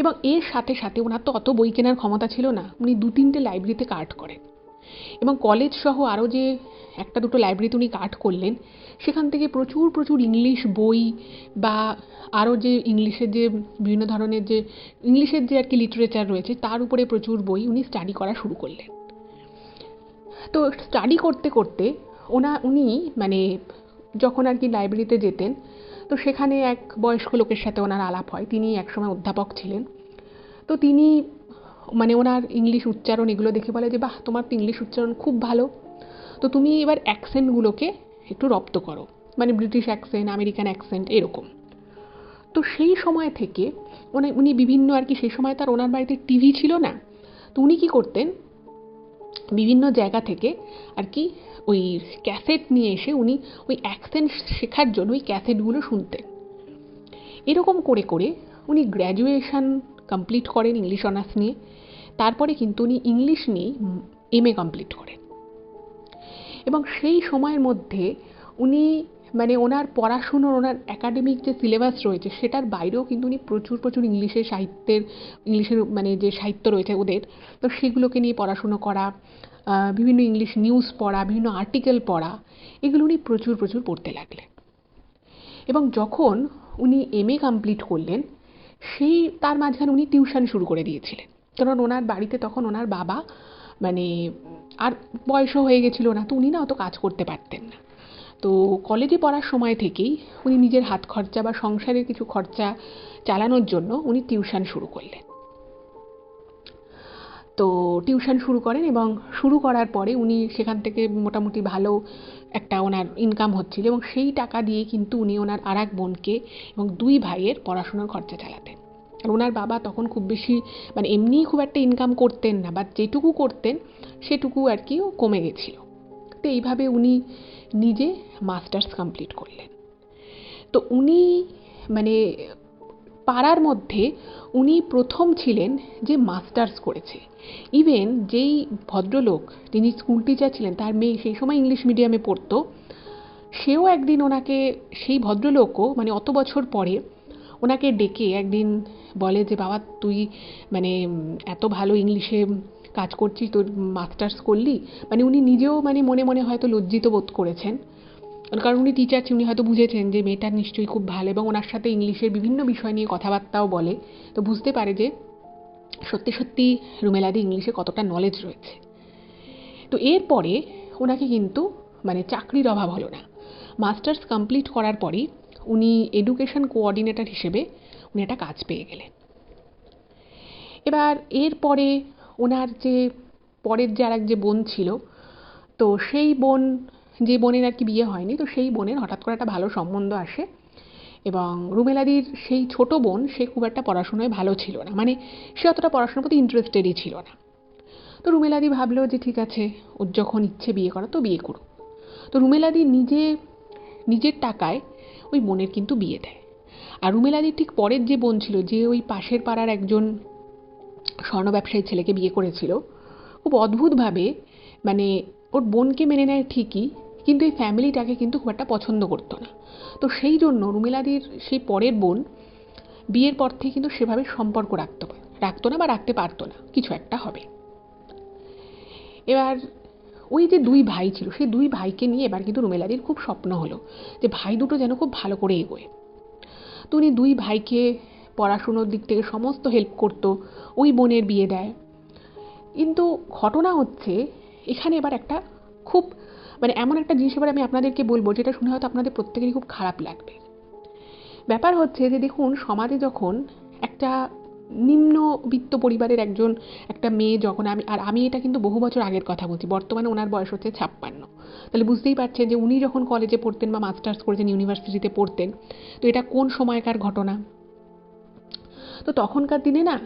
এবং এর সাথে সাথে ওনার তো অত বই কেনার ক্ষমতা ছিল না, উনি 2-3টে লাইব্রেরিতে কার্ড করেন, এবং কলেজ সহ আরও যে একটা দুটো লাইব্রেরিতে উনি কার্ড করলেন, সেখান থেকে প্রচুর প্রচুর ইংলিশ বই বা আরও যে ইংলিশের যে বিভিন্ন ধরনের যে ইংলিশের যে আর কি লিটারেচার রয়েছে তার উপরে প্রচুর বই উনি স্টাডি করা শুরু করলেন। তো স্টাডি করতে করতে উনি মানে যখন আর কি লাইব্রেরিতে যেতেন, তো সেখানে এক বয়স্ক লোকের সাথে ওনার আলাপ হয়, তিনি একসময় অধ্যাপক ছিলেন। তো তিনি মানে ওনার ইংলিশ উচ্চারণ এগুলো দেখে বলে যে বাহ, তোমার তো ইংলিশ উচ্চারণ খুব ভালো, তো তুমি এবার অ্যাকসেন্টগুলোকে একটু রপ্ত করো, মানে ব্রিটিশ অ্যাকসেন্ট, আমেরিকান অ্যাকসেন্ট এরকম। তো সেই সময় থেকে উনি বিভিন্ন আর কি, সেই সময় তার ওনার বাড়িতে টিভি ছিল না, তো উনি কী করতেন, বিভিন্ন জায়গা থেকে আর কি ওই ক্যাসেট নিয়ে এসে উনি ওই অ্যাকসেন্ট শেখার জন্য ওই ক্যাসেটগুলো শুনতেন। এরকম করে করে উনি গ্র্যাজুয়েশন কমপ্লিট করেন ইংলিশ অনার্স নিয়ে। তারপরে কিন্তু উনি ইংলিশ নিয়েই এমএ কমপ্লিট করেন। এবং সেই সময়ের মধ্যে উনি মানে ওনার পড়াশুনোর, ওনার একাডেমিক যে সিলেবাস রয়েছে সেটার বাইরেও কিন্তু উনি প্রচুর প্রচুর ইংলিশের মানে যে সাহিত্য রয়েছে ওদের, তো সেগুলোকে নিয়ে পড়াশুনো করা, বিভিন্ন ইংলিশ নিউজ পড়া, বিভিন্ন আর্টিকেল পড়া, এগুলো উনি প্রচুর প্রচুর পড়তে লাগলেন। এবং যখন উনি এমএ কমপ্লিট করলেন, সেই তার মাঝখানে উনি টিউশন শুরু করে দিয়েছিলেন, কারণ ওনার বাড়িতে তখন ওনার বাবা মানে আর বয়সও হয়ে গেছিল না, তো উনি না অত কাজ করতে পারতেন না। তো কলেজে পড়ার সময় থেকেই উনি নিজের হাত খরচা বা সংসারের কিছু খরচা চালানোর জন্য উনি টিউশন শুরু করলেন। তো টিউশন শুরু করেন এবং শুরু করার পরে উনি সেখান থেকে মোটামুটি ভালো একটা ওনার ইনকাম হচ্ছিল, এবং সেই টাকা দিয়ে কিন্তু উনি ওনার আর এক বোনকে এবং দুই ভাইয়ের পড়াশোনার খরচা চালাতেন। আর ওনার বাবা তখন খুব বেশি মানে এমনিই খুব একটা ইনকাম করতেন না, বা যেটুকু করতেন সেটুকু আর কি কমে গেছিল। তো এইভাবে উনি নিজে মাস্টার্স কমপ্লিট করলেন। তো উনি মানে পাড়ার মধ্যে উনি প্রথম ছিলেন যে মাস্টার্স করেছে। ইভেন যেই ভদ্রলোক যিনি স্কুল টিচার ছিলেন, তার মেয়ে সেই সময় ইংলিশ মিডিয়ামে পড়তো, সেও একদিন ওনাকে, সেই ভদ্রলোকও মানে অত বছর পরে ওনাকে ডেকে একদিন বলে যে বাবা তুই মানে এত ভালো ইংলিশে কাজ করছিস, তোর মাস্টার্স করলি। মানে উনি নিজেও মানে মনে মনে হয়তো লজ্জিত বোধ করেছেন, কারণ উনি টিচার, উনি হয়তো বুঝেছেন যে মেয়েটা নিশ্চয়ই খুব ভালো, এবং ওনার সাথে ইংলিশের বিভিন্ন বিষয় নিয়ে কথাবার্তাও বলে। তো বুঝতে পারে যে সত্যি সত্যি রুমেলাদি ইংলিশে কতটা নলেজ রয়েছে। তো এরপরে ওনাকে কিন্তু মানে চাকরির অভাব হলো না। মাস্টার্স কমপ্লিট করার পরেই উনি এডুকেশন কোঅর্ডিনেটর হিসেবে উনি একটা কাজ পেয়ে গেলেন। এবার এরপরে ওনার যে পরের যে আর এক যে বোন ছিল, তো সেই বোন, যে বোনের আর কি বিয়ে হয়নি, তো সেই বোনের হঠাৎ করে একটা ভালো সম্বন্ধ আসে, এবং রুমেলাদির সেই ছোট বোন সে খুব একটা পড়াশোনায় ভালো ছিল না, মানে সে অতটা পড়াশোনার প্রতি ইন্টারেস্টেডই ছিল না। তো রুমেলাদি ভাবলো যে ঠিক আছে, ওর যখন ইচ্ছে বিয়ে করা তো বিয়ে করুক। তো রুমেলাদি নিজের টাকায় ওই বোনের কিন্তু বিয়ে দেয়। আর রুমেলাদির ঠিক পরের যে বোন ছিল, যে ওই পাশের পাড়ার একজন স্বর্ণ ব্যবসায়ী ছেলেকে বিয়ে করেছিল, খুব অদ্ভুতভাবে মানে ওর বোনকে মেনে নেয় ঠিকই, কিন্তু এই ফ্যামিলিটাকে কিন্তু খুব একটা পছন্দ করতো না। তো সেই জন্য রুমেলাদির সেই পরের বোন বিয়ের পর থেকে কিন্তু সেভাবে সম্পর্ক রাখতো না বা রাখতে পারতো না, কিছু একটা হবে। এবার ওই যে দুই ভাই ছিল, সেই দুই ভাইকে নিয়ে এবার কিন্তু রুমেলাদির খুব স্বপ্ন হলো যে ভাই দুটো যেন খুব ভালো করে এগোয়। তো উনি দুই ভাইকে পড়াশুনোর দিক থেকে সমস্ত হেল্প করতো, ওই বোনের বিয়ে দেয়। কিন্তু ঘটনা হচ্ছে এখানে এবার একটা খুব মানে এমন একটা জিনিস এবার আমি আপনাদেরকে বলবো, যেটা শুনে হয়তো আপনাদের প্রত্যেকেরই খুব খারাপ লাগবে। ব্যাপার হচ্ছে যে দেখুন, সমাজে যখন একটা নিম্নবিত্ত পরিবারের একটা মেয়ে যখন, আমি এটা কিন্তু বহু বছর আগের কথা বলছি, বর্তমানে ওনার বয়স হচ্ছে 56, তাহলে বুঝতেই পারছেন যে উনি যখন কলেজে পড়তেন বা মাস্টার্স করেছেন, ইউনিভার্সিটিতে পড়তেন, তো এটা কোন সময়কার ঘটনা। তো তখনকার দিনে না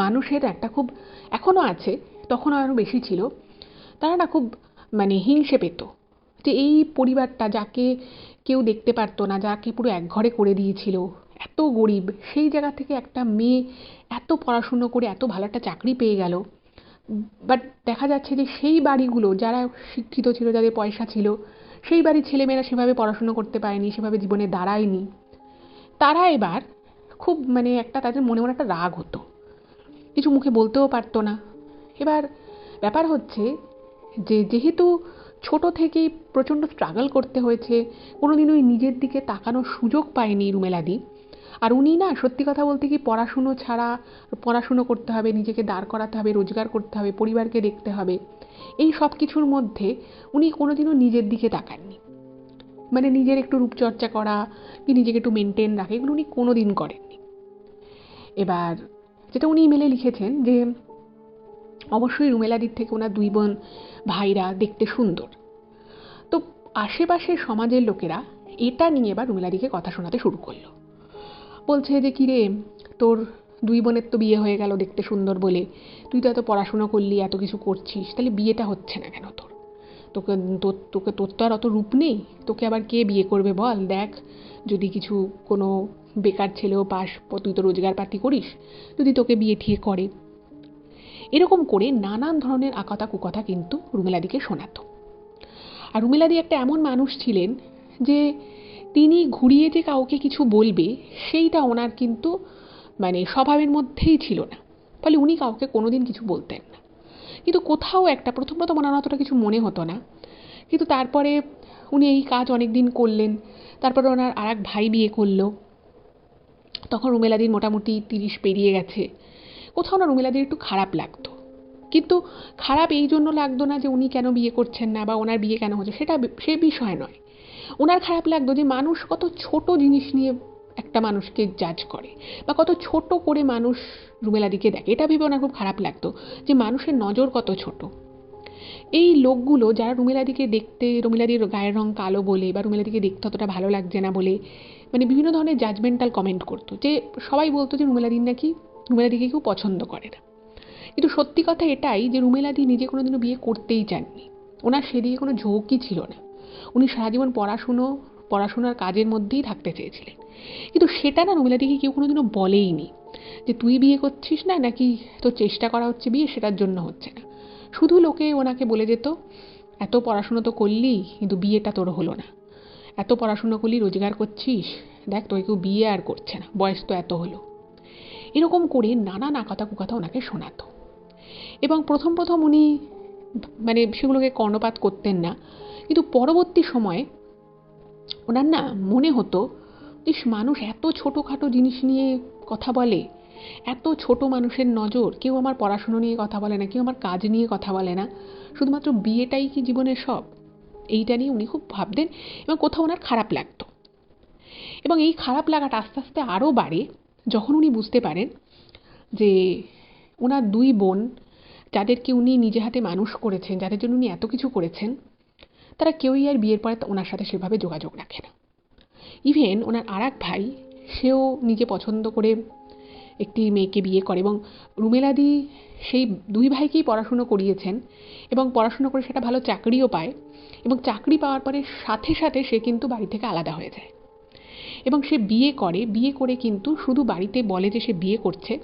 মানুষের একটা খুব, এখনও আছে, তখন আরও বেশি ছিল, তারা না খুব মানে হিংসে পেত যে এই পরিবারটা যাকে কেউ দেখতে পারতো না, যাকে পুরো একঘরে করে দিয়েছিল, এত গরিব, সেই জায়গা থেকে একটা মেয়ে এত পড়াশুনো করে এত ভালো একটা চাকরি পেয়ে গেল। বাট দেখা যাচ্ছে যে সেই বাড়িগুলো যারা শিক্ষিত ছিল, যাদের পয়সা ছিল, সেই বাড়ির ছেলেমেয়েরা সেভাবে পড়াশুনো করতে পারেনি, সেভাবে জীবনে দাঁড়ায়নি, তারা এবার খুব মানে একটা তাদের মনে মনে একটা রাগ হতো, কিছু মুখে বলতেও পারতো না। এবার ব্যাপার হচ্ছে যে যেহেতু ছোট থেকেই প্রচণ্ড স্ট্রাগল করতে হয়েছে, কোনোদিন ওই নিজের দিকে তাকানোর সুযোগ পায়নি রুমেলাদি। আর উনি না সত্যি কথা বলতে কি, পড়াশুনো ছাড়া, পড়াশুনো করতে হবে, নিজেকে দাঁড় করাতে হবে, রোজগার করতে হবে, পরিবারকে দেখতে হবে, এই সব কিছুর মধ্যে উনি কোনোদিনও নিজের দিকে তাকাননি। মানে নিজের একটু রূপচর্চা করা কি নিজেকে একটু মেনটেন রাখা, এগুলো উনি কোনোদিন করেননি। এবার যেটা উনি ইমেলে লিখেছেন যে অবশ্যই রুমেলাদির থেকে ওনার দুই বোন ভাইরা দেখতে সুন্দর। তো আশেপাশের সমাজের লোকেরা এটা নিয়ে এবার রুমেলাদিকে কথা শোনাতে শুরু করলো, বলছে যে কিরে, তোর দুই বোনের তো বিয়ে হয়ে গেল দেখতে সুন্দর বলে, তুই তো এত পড়াশুনো করলি, এত কিছু করছিস, তাহলে বিয়েটা হচ্ছে না কেন তোর? তোকে তোর তো আর অত রূপ নেই, তোকে আবার কে বিয়ে করবে বল? দেখ, যদি কিছু কোনো বেকার ছেলেও পাস, তুই তো রোজগার পাতি করিস, যদি তোকে বিয়ে ঠিয়ে করে। এরকম করে নানান ধরনের আকথা কুকথা কিন্তু রুমেলাদিকে শোনাতো। আর রুমেলাদি একটা এমন মানুষ ছিলেন যে তিনি ঘুরিয়ে যে কাউকে কিছু বলবে সেইটা ওনার কিন্তু মানে স্বভাবের মধ্যেই ছিল না, ফলে উনি কাউকে কোনোদিন কিছু বলতেন না। কিন্তু কোথাও একটা প্রথম ওনার অতটা কিছু মনে হতো না, কিন্তু তারপরে উনি এই কাজ অনেক দিন করলেন, তারপরে ওনার আর এক ভাই বিয়ে করলো। তখন রুমেলাদির মোটামুটি 30 পেরিয়ে গেছে। কোথাও না রুমেলাদির একটু খারাপ লাগতো, কিন্তু খারাপ এই জন্য লাগতো না যে উনি কেন বিয়ে করছেন না বা ওনার বিয়ে কেন হচ্ছে, সে বিষয় নয়। ওনার খারাপ লাগতো যে মানুষ কত ছোট জিনিস নিয়ে একটা মানুষকে জাজ করে, বা কত ছোট করে মানুষ রুমেলাদিকে দেখে। এটা ভেবে ওনার খুব খারাপ লাগতো যে মানুষের নজর কত ছোট। এই লোকগুলো যারা রুমেলাদিকে দেখতে, রুমেলাদির গায়ের রং কালো বলে বা রুমেলাদিকে দেখতে অতটা ভালো লাগছে না বলে মানে বিভিন্ন ধরনের জাজমেন্টাল কমেন্ট করতো, যে সবাই বলতো যে রুমেলাদিকে কেউ পছন্দ করে না। কিন্তু সত্যি কথা এটাই যে রুমেলাদি নিজে কোনোদিনও বিয়ে করতেই চাননি। ওনার সেদিকে কোনো ঝোঁকই ছিল না। উনি সারা জীবন পড়াশোনার কাজের মধ্যেই থাকতে চেয়েছিলেন। কিন্তু সেটা না রুমেলাদিকে কেউ কোনোদিনও বলেইনি যে তুই বিয়ে করছিস না, নাকি তোর চেষ্টা করা হচ্ছে বিয়ে, সেটার জন্য হচ্ছে না। শুধু লোকে ওনাকে বলে যেত, এত পড়াশুনো তো করলি কিন্তু বিয়েটা তোর হলো না, এত পড়াশুনো করলি, রোজগার করছিস, দেখ তোকে কেউ বিয়ে আর করছে না, বয়স তো এত হলো। এরকম করে নানা নাকাতা কুকাতা ওনাকে শোনাতো। এবং প্রথম প্রথম উনি মানে সেগুলোকে কর্ণপাত করতেন না, কিন্তু পরবর্তী সময়ে ওনার না মনে হতো, ইস, মানুষ এত ছোটোখাটো জিনিস নিয়ে কথা বলে, এত ছোট মানুষের নজর, কেউ আমার পড়াশুনো নিয়ে কথা বলে না, কেউ আমার কাজ নিয়ে কথা বলে না, শুধুমাত্র বিয়েটাই কি জীবনের সব? এইটা নিয়ে উনি খুব ভাবতেন এবং কোথাও ওনার খারাপ লাগতো। এবং এই খারাপ লাগাটা আস্তে আস্তে আরও বাড়ে যখন উনি বুঝতে পারেন যে ওনার 2 বোন, যাদেরকে উনি নিজে হাতে মানুষ করেছেন, যাদের জন্য উনি এত কিছু করেছেন, তারা কেউই আর বিয়ের পরে ওনার সাথে সেভাবে যোগাযোগ রাখে না। ইভেন ওনার আরেক ভাই, সেও নিজে পছন্দ করে একটি মেয়েকে বিয়ে করে, এবং রুমেলাদি সেই 2 ভাইকেই পড়াশুনো করিয়েছেন এবং পড়াশুনো করে সেটা ভালো চাকরিও পায়, এবং চাকরি পাওয়ার পরে সাথে সাথে সে কিন্তু বাড়ি থেকে আলাদা হয়ে যায় এবং সে বিয়ে করে কিন্তু শুধু বাড়িতে বলে যে সে বিয়ে করছে,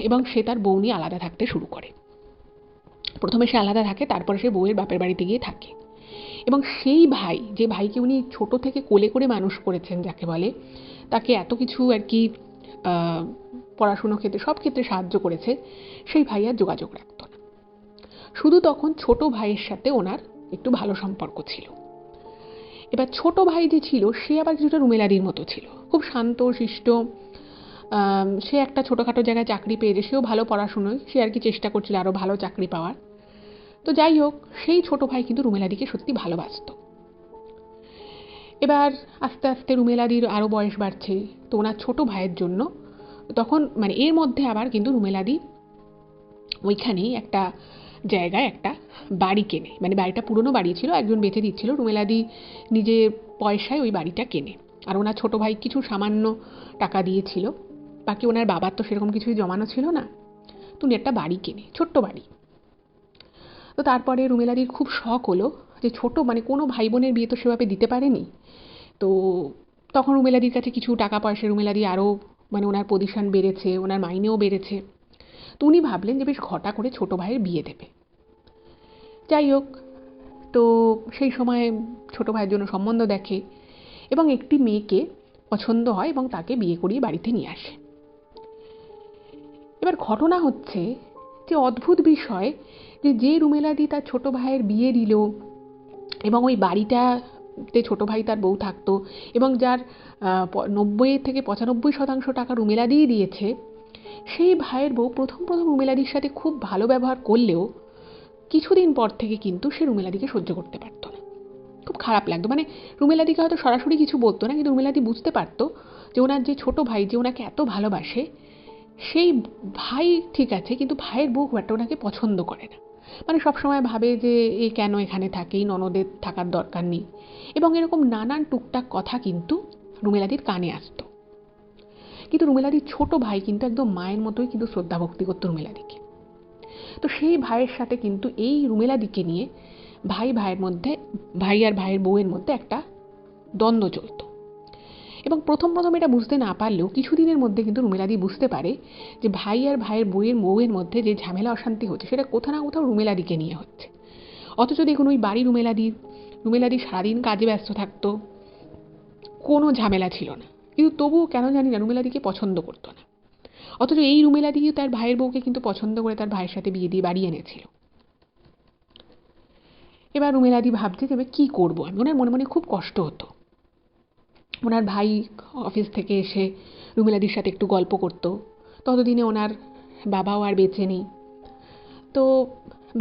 এবং সে তার বউ নিয়ে আলাদা থাকতে শুরু করে। প্রথমে সে আলাদা থাকে, তারপরে সে বউয়ের বাপের বাড়িতে গিয়ে থাকে। এবং সেই ভাই, যে ভাইকে উনি ছোট থেকে কোলে করে মানুষ করেছেন যাকে বলে, তাকে এত কিছু আর কি পড়াশুনো ক্ষেত্রে সব ক্ষেত্রে সাহায্য করেছে, সেই ভাই আর যোগাযোগ রাখতো না। শুধু তখন ছোট ভাইয়ের সাথে ওনার একটু ভালো সম্পর্ক ছিল। এবার ছোট ভাই যে ছিল সে আবার কিছুটা রুমেলাদির মতো ছিল, খুব শান্ত শিষ্ট। সে একটা ছোটোখাটো জায়গায় চাকরি পেয়েছে, সেও ভালো পড়াশুনোয়, সে আর কি চেষ্টা করছিল আরও ভালো চাকরি পাওয়ার। তো যাই হোক, সেই ছোট ভাই কিন্তু রুমেলাদিকে সত্যি ভালোবাসতো। এবার আস্তে আস্তে রুমেলাদির আরও বয়স বাড়ছে, তো ওনার ছোট ভাইয়ের জন্য তখন মানে এর মধ্যে আবার কিন্তু রুমেলাদি ওইখানেই একটা জায়গায় একটা বাড়ি কেনে। মানে বাড়িটা পুরনো বাড়ি ছিল, একজন বেচে দিচ্ছিল, রুমেলাদি নিজের পয়সায় ওই বাড়িটা কেনে। আর ওনার ছোট ভাই কিছু সামান্য টাকা দিয়েছিল, বাকি ওনার বাবার তো সেরকম কিছুই জমানো ছিল না। তো উনি একটা বাড়ি কেনে, ছোট্ট বাড়ি। তো তারপরে রুমেলাদির খুব শখ হলো যে ছোট মানে কোনো ভাই বোনের বিয়ে তো সেভাবে দিতে পারেনি, তো তখন রুমেলাদির কাছে কিছু টাকা পয়সা, রুমেলাদি আরও মানে ওনার পজিশন বেড়েছে, ওনার মাইনেও বেড়েছে। তো উনি ভাবলেন যে বেশ ঘটা করে ছোট ভাইয়ের বিয়ে দেবে। যাই হোক, তো সেই সময় ছোট ভাইয়ের জন্য সম্বন্ধ দেখে এবং একটি মেয়েকে পছন্দ হয় এবং তাকে বিয়ে করিয়ে বাড়িতে নিয়ে আসে। এবার ঘটনা হচ্ছে যে অদ্ভুত বিষয়, যে রুমেলাদি তার ছোট ভাইয়ের বিয়ে দিল এবং ওই বাড়িটাতে ছোট ভাই তার বউ থাকতো, এবং যার 90 থেকে 95% টাকা রুমেলাদিই দিয়েছে, সেই ভাইয়ের বউ প্রথম রুমেলাদির সাথে খুব ভালো ব্যবহার করলেও কিছুদিন পর থেকে কিন্তু সে রুমেলাদিকে সহ্য করতে পারতো না, খুব খারাপ লাগতো। মানে রুমেলাদিকে হয়তো সরাসরি কিছু বলতো না, কিন্তু রুমেলাদি বুঝতে পারতো যে ওনার যে ছোট ভাই, যে ওনাকে এত ভালোবাসে, সেই ভাই ঠিক আছে, কিন্তু ভাইয়ের বউ খুব একটা ওনাকে পছন্দ করে না। মানে সবসময় ভাবে যে এ কেন এখানে থাকে, এই ননদের থাকার দরকার নেই, এবং এরকম নানান টুকটাক কথা কিন্তু রুমেলাদির কানে আসতো। কিন্তু রুমেলাদির ছোট ভাই কিন্তু একদম মায়ের মতোই কিন্তু শ্রদ্ধা ভক্তি করতো রুমেলাদিকে। তো সেই ভাইয়ের সাথে কিন্তু এই রুমেলাদিকে নিয়ে ভাই আর ভাইয়ের বউয়ের মধ্যে একটা দ্বন্দ্ব চলতো। এবং প্রথম এটা বুঝতে না পারলেও কিছুদিনের মধ্যে কিন্তু রুমেলাদি বুঝতে পারে যে ভাই আর ভাইয়ের বউয়ের মধ্যে যে ঝামেলা অশান্তি হচ্ছে, সেটা কোথাও না কোথাও রুমেলাদিকে নিয়ে হচ্ছে। অথচ দেখুন, ওই বাড়ি রুমেলাদি সারাদিন কাজে ব্যস্ত থাকতো, কোনো ঝামেলা ছিল না, কিন্তু তবুও কেন জানি না রুমেলাদিকে পছন্দ করতো না। অথচ এই রুমেলাদি তার ভাইয়ের বউকে কিন্তু পছন্দ করে তার ভাইয়ের সাথে বিয়ে দিয়ে বাড়ি এনেছিল। এবার রুমেলাদি ভাবছে যে আমি কী করবো, ওনার মনে মনে খুব কষ্ট হতো। ওনার ভাই অফিস থেকে এসে রুমেলাদির সাথে একটু গল্প করতো। ততদিনে ওনার বাবাও আর বেঁচে নেই। তো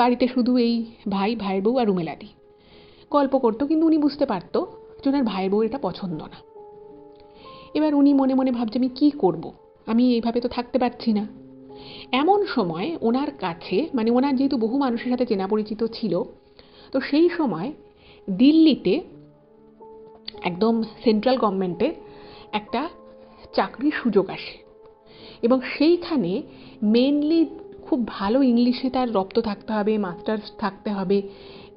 বাড়িতে শুধু এই ভাই, ভাইয়ের বউ আর রুমেলাদি গল্প করতো, কিন্তু উনি বুঝতে পারতো যে ওনার ভাইয়ের বউ এটা পছন্দ না। এবার উনি মনে মনে ভাবছে আমি কি করব, আমি এইভাবে তো থাকতে পারছি না। এমন সময় ওনার কাছে, মানে ওনার যেহেতু বহু মানুষের সাথে চেনা পরিচিত ছিল, তো সেই সময় দিল্লিতে একদম সেন্ট্রাল গভর্নমেন্টের একটা চাকরির সুযোগ আসে, এবং সেইখানে মেনলি খুব ভালো ইংলিশে তার রপ্ত থাকতে হবে, মাস্টার্স থাকতে হবে,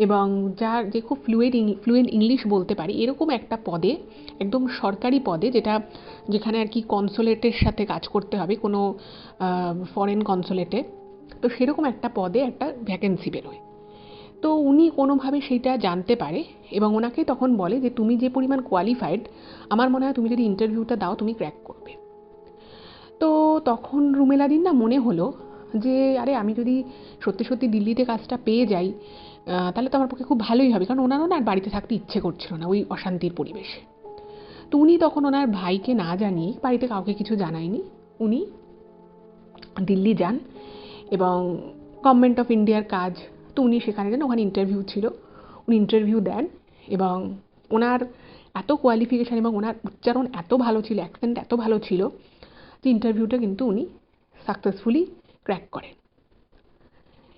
এবং যার যে খুব ফ্লুয়েন্ট ইংলিশ বলতে পারি এরকম একটা পদে, একদম সরকারি পদে, যেখানে আর কি কনসুলেটের সাথে কাজ করতে হবে, কোনো ফরেন কনসুলেটে। তো সেরকম একটা পদে একটা ভ্যাকেন্সি বেরোয়। তো উনি কোনোভাবে সেইটা জানতে পারে এবং ওনাকে তখন বলে যে তুমি যে পরিমাণ কোয়ালিফাইড, আমার মনে হয় তুমি যদি ইন্টারভিউটা দাও তুমি ক্র্যাক করবে। তো তখন রুমেলাদির না মনে হলো যে আরে আমি যদি সত্যি সত্যি দিল্লিতে কাজটা পেয়ে যাই, তাহলে তো আমার পক্ষে খুব ভালোই হবে, কারণ ওনারও না আর বাড়িতে থাকতে ইচ্ছে করছিল না ওই অশান্তির পরিবেশে। তো উনি তখন ওনার ভাইকে না জানিয়ে, বাড়িতে কাউকে কিছু জানায়নি, উনি দিল্লি যান এবং গভর্নমেন্ট অফ ইন্ডিয়ার কাজ, তো উনি সেখানে যান, ওখানে ইন্টারভিউ ছিল, উনি ইন্টারভিউ দেন এবং ওনার এত কোয়ালিফিকেশান এবং ওনার উচ্চারণ এত ভালো ছিল, অ্যাকসেন্ট এত ভালো ছিল যে ইন্টারভিউটা কিন্তু উনি সাকসেসফুলি ক্র্যাক করেন।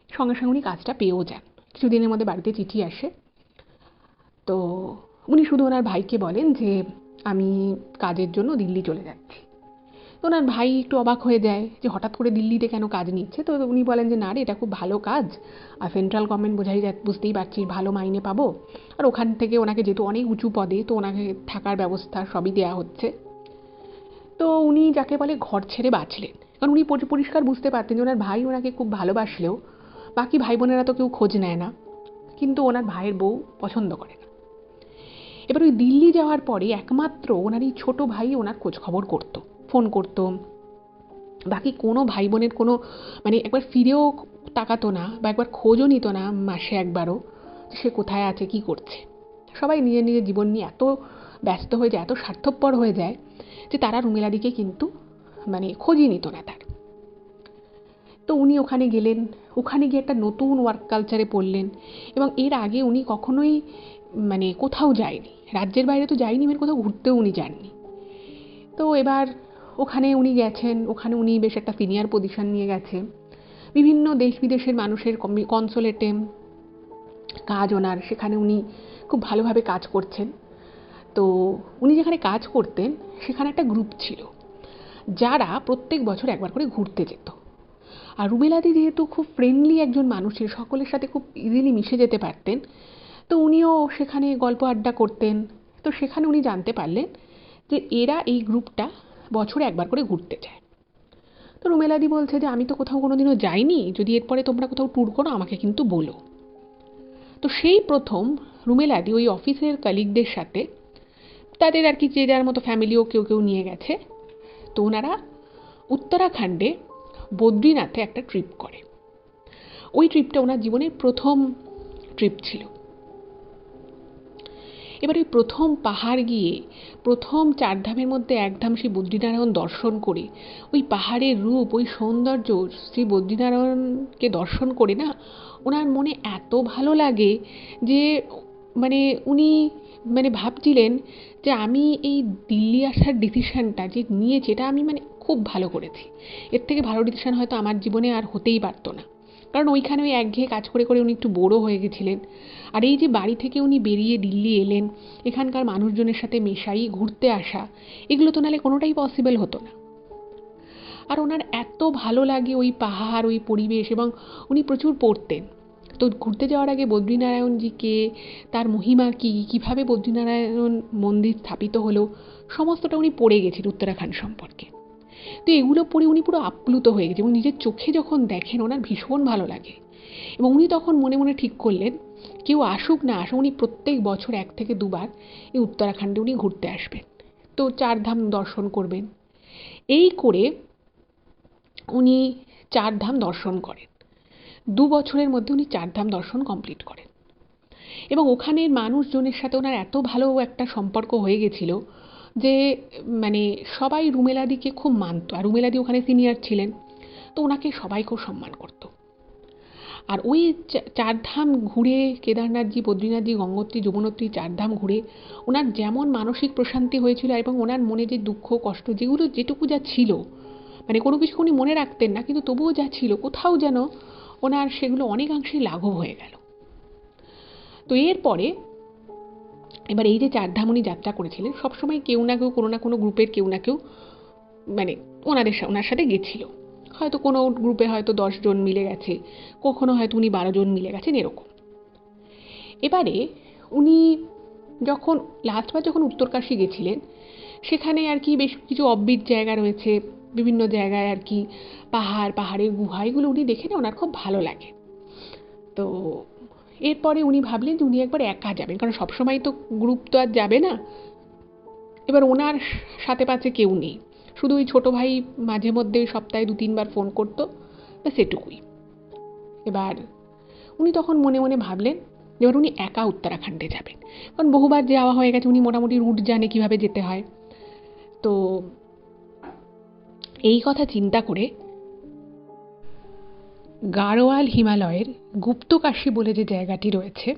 সঙ্গে সঙ্গে উনি কাজটা পেয়েও যান। কিছুদিনের মধ্যে বাড়িতে চিঠি আসে। তো উনি শুধু ওনার ভাইকে বলেন যে আমি কাজের জন্য দিল্লি চলে যাচ্ছি। তো ওনার ভাই একটু অবাক হয়ে যায় যে হঠাৎ করে দিল্লিতে কেন কাজ নিচ্ছে। তো উনি বলেন যে না রে, এটা খুব ভালো কাজ, আর সেন্ট্রাল গভর্নমেন্ট বুঝতেই পারছিস, ভালো মাইনে পাবো, আর ওখান থেকে ওনাকে যেহেতু অনেক উঁচু পদে, তো ওনাকে থাকার ব্যবস্থা সবই দেওয়া হচ্ছে। তো উনি যাকে বলে ঘর ছেড়ে বাঁচলেন, কারণ উনি পরিষ্কার বুঝতে পারতেন যে ওনার ভাই ওনাকে খুব ভালোবাসলেও বাকি ভাই বোনেরা তো কেউ খোঁজ নেয় না, কিন্তু ওনার ভাইয়ের বউ পছন্দ করে না। এবার ওই দিল্লি যাওয়ার পরে একমাত্র ওনার এই ছোটো ভাই ওনার খোঁজ খবর করতো, ফোন করতো। বাকি কোনো ভাই বোনের কোনো, মানে একবার ফিরেও তাকাতো না বা একবার খোঁজও নিত না মাসে একবারও, সে কোথায় আছে, কি করছে। সবাই নিজের নিজের জীবন নিয়ে এত ব্যস্ত হয়ে যায়, এত স্বার্থপর হয়ে যায় যে তারা রুমেলাদিকে কিন্তু মানে খোঁজই নিত না তার। তো উনি ওখানে গেলেন, ওখানে গিয়ে একটা নতুন ওয়ার্ক কালচারে পড়লেন, এবং এর আগে উনি কখনোই মানে কোথাও যায়নি, রাজ্যের বাইরে তো যায়নি, মানে কোথাও ঘুরতেও উনি যাননি। তো এবার ওখানে উনি গেছেন, ওখানে উনি বেশ একটা সিনিয়র পজিশন নিয়ে গেছে, বিভিন্ন দেশ বিদেশের মানুষের কনসুলেটে কাজ ওনার, সেখানে উনি খুব ভালোভাবে কাজ করছেন। তো উনি যেখানে কাজ করতেন সেখানে একটা গ্রুপ ছিল যারা প্রত্যেক বছর একবার করে ঘুরতে যেত। আর রুমেলাদি যেহেতু খুব ফ্রেন্ডলি একজন মানুষ ছিল, সকলের সাথে খুব ইজিলি মিশে যেতে পারতেন, তো উনিও সেখানে গল্প আড্ডা করতেন। তো সেখানে উনি জানতে পারলেন যে এরা, এই গ্রুপটা বছরে একবার করে ঘুরতে যায়। তো রুমেলাদি বলছে যে আমি তো কোথাও কোনোদিনও যাইনি, যদি এরপরে তোমরা কোথাও ট্যুর করো আমাকে কিন্তু বলো। তো সেই প্রথম রুমেলাদি ওই অফিসের কলিগদের সাথে, তাদের আর কি যে যার মতো ফ্যামিলিও কেউ কেউ নিয়ে গেছে, তো ওনারা উত্তরাখণ্ডে বদ্রীনাথে একটা ট্রিপ করে। ওই ট্রিপটা ওনার জীবনের প্রথম ট্রিপ ছিল। এবার ওই প্রথম পাহাড় গিয়ে, প্রথম 4 ধামের মধ্যে 1 ধাম শ্রী বদ্রীনারায়ণ দর্শন করে, ওই পাহাড়ের রূপ, ওই সৌন্দর্য, শ্রী বদ্রীনারায়ণকে দর্শন করে না ওনার মনে এত ভালো লাগে যে মানে উনি মানে ভাবছিলেন যে আমি এই দিল্লি আসার ডিসিশনটা যে নিয়েছি, এটা আমি মানে খুব ভালো করেছি, এর থেকে ভালো ডিসিশন হয়তো আমার জীবনে আর হতেই পারতো না। কারণ ওইখানে ওই একঘেয়ে কাজ করে করে উনি একটু বোরও হয়ে গেছিলেন। আর এই যে বাড়ি থেকে উনি বেরিয়ে দিল্লি এলেন, এখানকার মানুষজনের সাথে মেশাই, ঘুরতে আসা, এগুলো তো নাহলে কোনোটাই পসিবল হতো না। আর ওনার এত ভালো লাগে ওই পাহাড়, ওই পরিবেশ, এবং উনি প্রচুর পড়তেন। তো ঘুরতে যাওয়ার আগে বদ্রীনারায়ণজিকে, তার মহিমা কী, কীভাবে বদ্রীনারায়ণ মন্দির স্থাপিত হলো, সমস্তটা উনি পড়ে গেছেন উত্তরাখণ্ড সম্পর্কে। তো এগুলো পড়ে উনি পুরো আপ্লুত হয়ে গেছে, এবং নিজের চোখে যখন দেখেন ওনার ভীষণ ভালো লাগে। এবং উনি তখন মনে মনে ঠিক করলেন কেউ আসুক না আসুক, উনি প্রত্যেক বছর 1 থেকে 2 বার এই উত্তরাখণ্ডে উনি ঘুরতে আসবেন, তো 4 ধাম দর্শন করবেন। এই করে উনি 4 ধাম দর্শন করেন। 2 বছরের মধ্যে উনি 4 ধাম দর্শন কমপ্লিট করেন, এবং ওখানের মানুষজনের সাথে ওনার এত ভালো একটা সম্পর্ক হয়ে গেছিল, যে মানে সবাই রুমেলাদিকে খুব মানত, আর রুমেলাদি ওখানে সিনিয়র ছিলেন, তো ওনাকে সবাই খুব সম্মান করতো। আর ওই চারধাম ঘুরে, কেদারনাথজি, বদ্রীনাথজি, গঙ্গোত্রী, যমুনোত্রী চারধাম ঘুরে ওনার যেমন মানসিক প্রশান্তি হয়েছিল, এবং ওনার মনে যে দুঃখ কষ্ট যেগুলো যেটুকু যা ছিল, মানে কোনো কিছু উনি মনে রাখতেন না, কিন্তু তবুও যা ছিল কোথাও যেন ওনার সেগুলো অনেকাংশেই লাঘব হয়ে গেল। তো এরপরে এবার এই যে চারধাম উনি যাত্রা করেছিলেন, সবসময় কেউ না কেউ, কোনো না কোনো গ্রুপের কেউ না কেউ মানে ওনার সাথে গেছিল। হয়তো কোনো গ্রুপে হয়তো 10 জন মিলে গেছে, কখনো হয়তো উনি 12 জন মিলে গেছেন, এরকম। এবারে উনি যখন লাস্টবার যখন উত্তরকাশী গেছিলেন, সেখানে আর কি বেশ কিছু অব্বিট জায়গা রয়েছে, বিভিন্ন জায়গায় আর কি পাহাড়ের গুহা, এগুলো উনি দেখে না ওনার খুব ভালো লাগে। তো এরপরে উনি ভাবলেন যে উনি একবার একা যাবেন, কারণ সবসময় তো গ্রুপ তো আর যাবে না। এবার ওনার সাথে পাচ্ছে কেউ নেই, শুধু ওই ছোটো ভাই মাঝে মধ্যে সপ্তাহে 2-3 বার ফোন করতো, সেটুকুই। এবার উনি তখন মনে মনে ভাবলেন যে এবার উনি একা উত্তরাখণ্ডে যাবেন, কারণ বহুবার যাওয়া হয়ে গেছে, উনি মোটামুটি রুট জানে কীভাবে যেতে হয়। তো এই কথা চিন্তা করে গাড়োয়াল হিমালয়ের গুপ্তকাশী বলে যে জায়গাটি রয়েছে,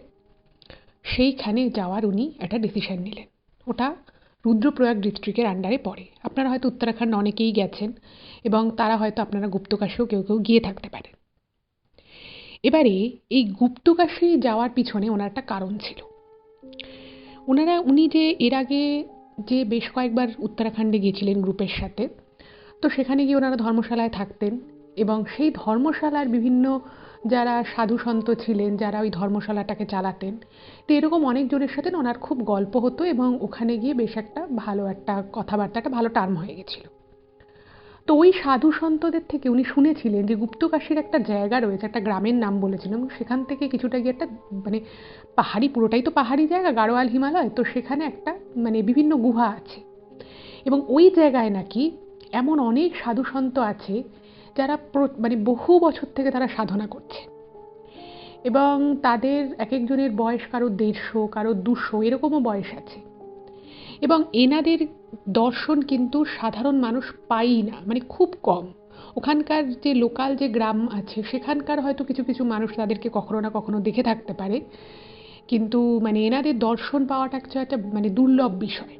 সেইখানে যাওয়ার উনি একটা ডিসিশন নিলেন। ওটা রুদ্রপ্রয়াগ ডিস্ট্রিক্টের আন্ডারে পড়ে। আপনারা হয়তো উত্তরাখণ্ড অনেকেই গেছেন, এবং তারা হয়তো আপনারা গুপ্তকাশীও কেউ কেউ গিয়ে থাকতে পারেন। এবারে এই গুপ্তকাশী যাওয়ার পিছনে ওনার একটা কারণ ছিল। উনি যে এর আগে যে বেশ কয়েকবার উত্তরাখণ্ডে গিয়েছিলেন গ্রুপের সাথে, তো সেখানে গিয়ে ওনারা ধর্মশালায় থাকতেন, এবং সেই ধর্মশালার বিভিন্ন যারা সাধু সন্ত ছিলেন, যারা ওই ধর্মশালাটাকে চালাতেন, তো এরকম অনেকজনের সাথে ওনার খুব গল্প হতো, এবং ওখানে গিয়ে বেশ একটা ভালো একটা কথাবার্তা, একটা ভালো টার্ম হয়ে গেছিল। তো ওই সাধু সন্তদের থেকে উনি শুনেছিলেন যে গুপ্তকাশীর একটা জায়গা রয়েছে, একটা গ্রামের নাম বলেছিলেন, সেখান থেকে কিছুটা গিয়ে একটা মানে পাহাড়ি, পুরোটাই তো পাহাড়ি জায়গা, গাড়োয়াল হিমালয়, তো সেখানে একটা মানে বিভিন্ন গুহা আছে, এবং ওই জায়গায় নাকি এমন অনেক সাধু সন্ত আছে যারা মানে বহু বছর থেকে তারা সাধনা করছে, এবং তাদের এক একজনের বয়স কারো 150, কারো 200, এরকমও বয়স আছে। এবং এনাদের দর্শন কিন্তু সাধারণ মানুষ পায়ই না, মানে খুব কম। ওখানকার যে লোকাল যে গ্রাম আছে, সেখানকার হয়তো কিছু কিছু মানুষ তাদেরকে কখনো না কখনো দেখে থাকতে পারে, কিন্তু মানে এনাদের দর্শন পাওয়াটা একটা মানে দুর্লভ বিষয়।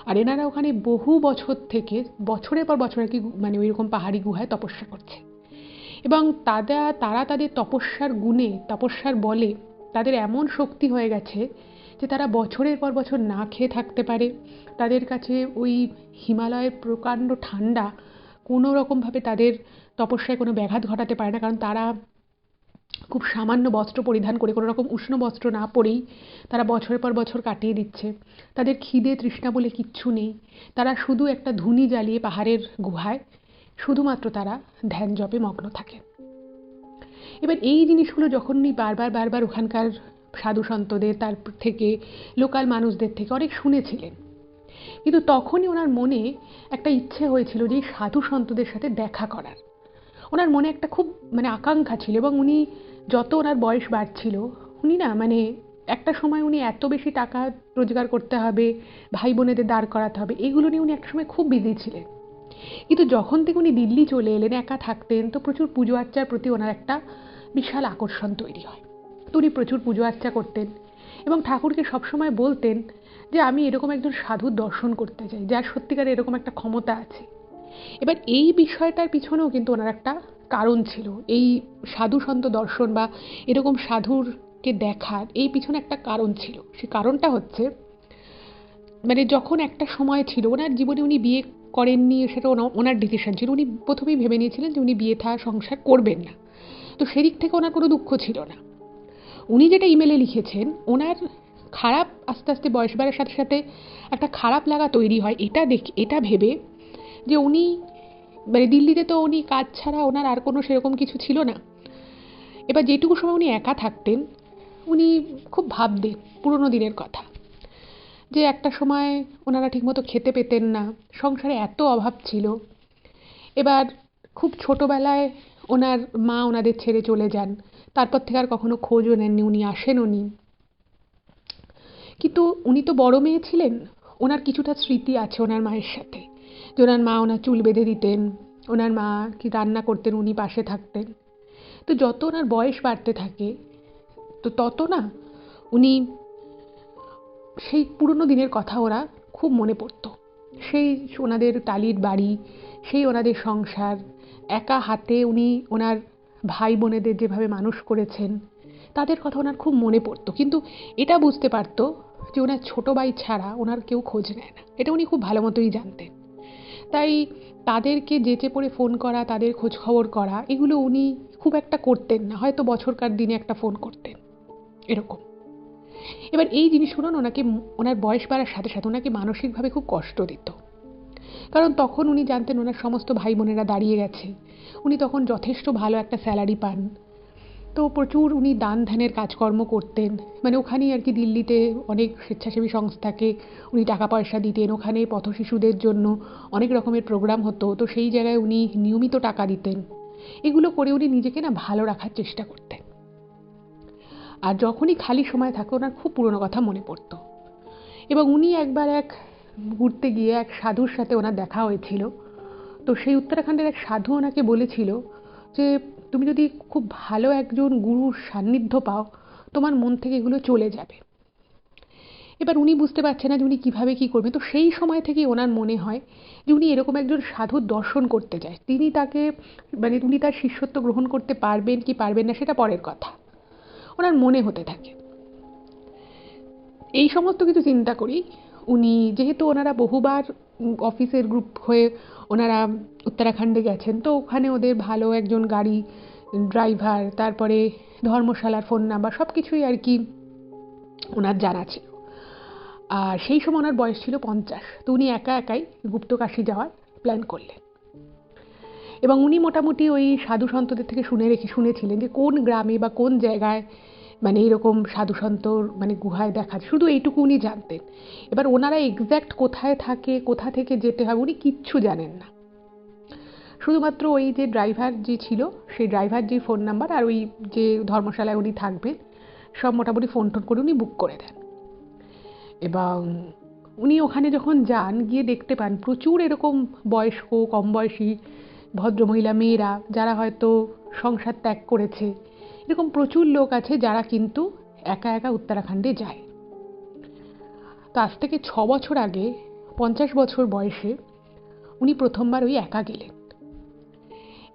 আর এনারা ওখানে বহু বছর থেকে, বছরের পর বছর আর কি, মানে ওইরকম পাহাড়ি গুহায় তপস্যা করছে, এবং তারা তাদের তপস্যার গুণে, তপস্যার বলে তাদের এমন শক্তি হয়ে গেছে যে তারা বছরের পর বছর না খেয়ে থাকতে পারে। তাদের কাছে ওই হিমালয়ের প্রকাণ্ড ঠান্ডা কোনো রকমভাবে তাদের তপস্যায় কোনো ব্যাঘাত ঘটাতে পারে না, কারণ তারা খুব সামান্য বস্ত্র পরিধান করে, কোনো রকম উষ্ণ বস্ত্র না পরেই তারা বছরের পর বছর কাটিয়ে দিচ্ছে। তাদের খিদে তৃষ্ণা বলে কিচ্ছু নেই, তারা শুধু একটা ধুনি জ্বালিয়ে পাহাড়ের গুহায় শুধুমাত্র তারা ধ্যান জপে মগ্ন থাকে। এবার এই জিনিসগুলো যখন উনি বারবার বারবার ওখানকার সাধু সন্তদের, তার থেকে লোকাল মানুষদের থেকে অনেক শুনেছিলেন, কিন্তু তখনই ওনার মনে একটা ইচ্ছে হয়েছিল যে সাধু সন্তদের সাথে দেখা করার। ওনার মনে একটা খুব মানে আকাঙ্ক্ষা ছিল, এবং উনি যত ওনার বয়স বাড়ছিল, উনি না মানে একটা সময় উনি এত বেশি টাকা রোজগার করতে হবে, ভাই বোনেদের দাঁড় করাতে হবে, এগুলো নিয়ে উনি একটা সময় খুব বিজি ছিলেন। কিন্তু যখন থেকে উনি দিল্লি চলে এলেন, একা থাকতেন, তো প্রচুর পুজো আর্চার প্রতি ওনার একটা বিশাল আকর্ষণ তৈরি হয়। তো উনি প্রচুর পুজো আর্চা করতেন, এবং ঠাকুরকে সবসময় বলতেন যে আমি এরকম একজন সাধুর দর্শন করতে চাই, যার সত্যিকারে এরকম একটা ক্ষমতা আছে। এবার এই বিষয়টার পিছনেও কিন্তু ওনার একটা কারণ ছিল, এই সাধু সন্ত দর্শন বা এরকম সাধুরকে দেখার এই পিছনে একটা কারণ ছিল। সে কারণটা হচ্ছে, মানে যখন একটা সময় ছিল ওনার জীবনে, উনি বিয়ে করেননি, সেটা ওনার ডিসিশন ছিল, উনি প্রথমেই ভেবে নিয়েছিলেন যে উনি বিয়ে থা সংসার করবেন না, তো সেদিক থেকে ওনার কোনো দুঃখ ছিল না। উনি যেটা ইমেলে লিখেছেন, ওনার খারাপ, আস্তে আস্তে বয়স বাড়ার সাথে সাথে একটা খারাপ লাগা তৈরি হয় এটা ভেবে যে উনি মানে দিল্লিতে তো উনি কাজ ছাড়া ওনার আর কোনো সেরকম কিছু ছিল না। এবার যেটুকু সময় উনি একা থাকতেন, উনি খুব ভাবতেন পুরোনো দিনের কথা, যে একটা সময় ওনারা ঠিকমতো খেতে পেতেন না, সংসারে এত অভাব ছিল। এবার খুব ছোটোবেলায় ওনার মা ওনাদের ছেড়ে চলে যান, তারপর থেকে আর কখনো খোঁজও নেননি, উনি আসেনও নি। কিন্তু উনি তো বড় মেয়ে ছিলেন, ওনার কিছুটা স্মৃতি আছে ওনার মায়ের সাথে, যে ওনার মা ওনার চুল বেঁধে দিতেন, ওনার মা কি রান্না করতেন, উনি পাশে থাকতেন। তো যত ওনার বয়স বাড়তে থাকে তো তত না উনি সেই পুরনো দিনের কথা ওরা খুব মনে পড়তো। সেই ওনাদের টালির বাড়ি, সেই ওনাদের সংসার, একা হাতে উনি ওনার ভাই বোনেদের যেভাবে মানুষ করেছেন, তাদের কথা ওনার খুব মনে পড়তো। কিন্তু এটা বুঝতে পারতো যে ওনার ছোট ভাই ছাড়া ওনার কেউ খোঁজ নেয় না, এটা উনি খুব ভালো মতোই জানতেন। তাই তাদেরকে যেচে পড়ে ফোন করা, তাদের খোঁজ খবর করা, এগুলো উনি খুব একটা করতেন না, হয়তো বছরকার দিনে একটা ফোন করতেন এরকম। এবার এই জিনিসগুলো না ওনাকে ওনার বয়স বাড়ার সাথে সাথে ওনাকে মানসিকভাবে খুব কষ্ট দিত। কারণ তখন উনি জানতেন ওনার সমস্ত ভাই বোনেরা দাঁড়িয়ে গেছে, উনি তখন যথেষ্ট ভালো একটা স্যালারি পান। তো প্রচুর উনি দান ধ্যানের কাজকর্ম করতেন, মানে ওখানেই আর কি দিল্লিতে অনেক স্বেচ্ছাসেবী সংস্থাকে উনি টাকা পয়সা দিতেন, ওখানে পথ শিশুদের জন্য অনেক রকমের প্রোগ্রাম হতো, তো সেই জায়গায় উনি নিয়মিত টাকা দিতেন। এগুলো করে উনি নিজেকে না ভালো রাখার চেষ্টা করতেন। আর যখনই খালি সময় থাকে ওনার খুব পুরনো কথা মনে পড়তো। এবং উনি একবার এক ঘুরতে গিয়ে এক সাধুর সাথে ওনার দেখা হয়েছিল। তো সেই উত্তরাখণ্ডের এক সাধু ওনাকে বলেছিল যে তুমি যদি খুব ভালো একজন গুরুর সান্নিধ্য পাও, তোমার মন থেকে এগুলো চলে যাবে। এবার উনি বুঝতে পারছেন না যে উনি কীভাবে কী করবেন। তো সেই সময় থেকেই ওনার মনে হয় যে উনি এরকম একজন সাধুর দর্শন করতে যায়। তিনি তাকে মানে উনি তার শিষ্যত্ব গ্রহণ করতে পারবেন কি পারবেন না সেটা পরের কথা, ওনার মনে হতে থাকে। এই সমস্ত কিছু চিন্তা করি উনি, যেহেতু ওনারা বহুবার অফিসের গ্রুপ হয়ে ওনারা উত্তরাখণ্ডে গেছেন, তো ওখানে ওদের ভালো একজন গাড়ি ড্রাইভার, তারপরে ধর্মশালার ফোন নাম্বার, সব কিছুই আর কি ওনার জানা ছিল। আর সেই সময় ওনার বয়স ছিল 50। তো উনি একা একাই গুপ্তকাশী যাওয়ার প্ল্যান করলেন। এবং উনি মোটামুটি ওই সাধু সন্তদের থেকে শুনেছিলেন যে কোন গ্রামে বা কোন জায়গায় মানে এরকম সাধু সন্তর মানে গুহায় দেখা, শুধু এইটুকু উনি জানতেন। এবার ওনারা এক্স্যাক্ট কোথায় থাকে, কোথা থেকে যেতে হবে, উনি কিচ্ছু জানেন না। শুধুমাত্র ওই যে ড্রাইভার যে ছিল সেই ড্রাইভার যে ফোন নাম্বার আর ওই যে ধর্মশালায় উনি থাকবেন সব মোটামুটি ফোন টোন করে উনি বুক করে দেন। এবং উনি ওখানে যখন যান, গিয়ে দেখতে পান প্রচুর এরকম বয়স্ক কম বয়সী ভদ্রমহিলা মেয়েরা যারা হয়তো সংসার ত্যাগ করেছে, এরকম প্রচুর লোক আছে যারা কিন্তু একা একা উত্তরাখণ্ডে যায়। তো আজ থেকে 6 বছর আগে 50 বছর বয়সে উনি প্রথমবার ওই একা গেলেন।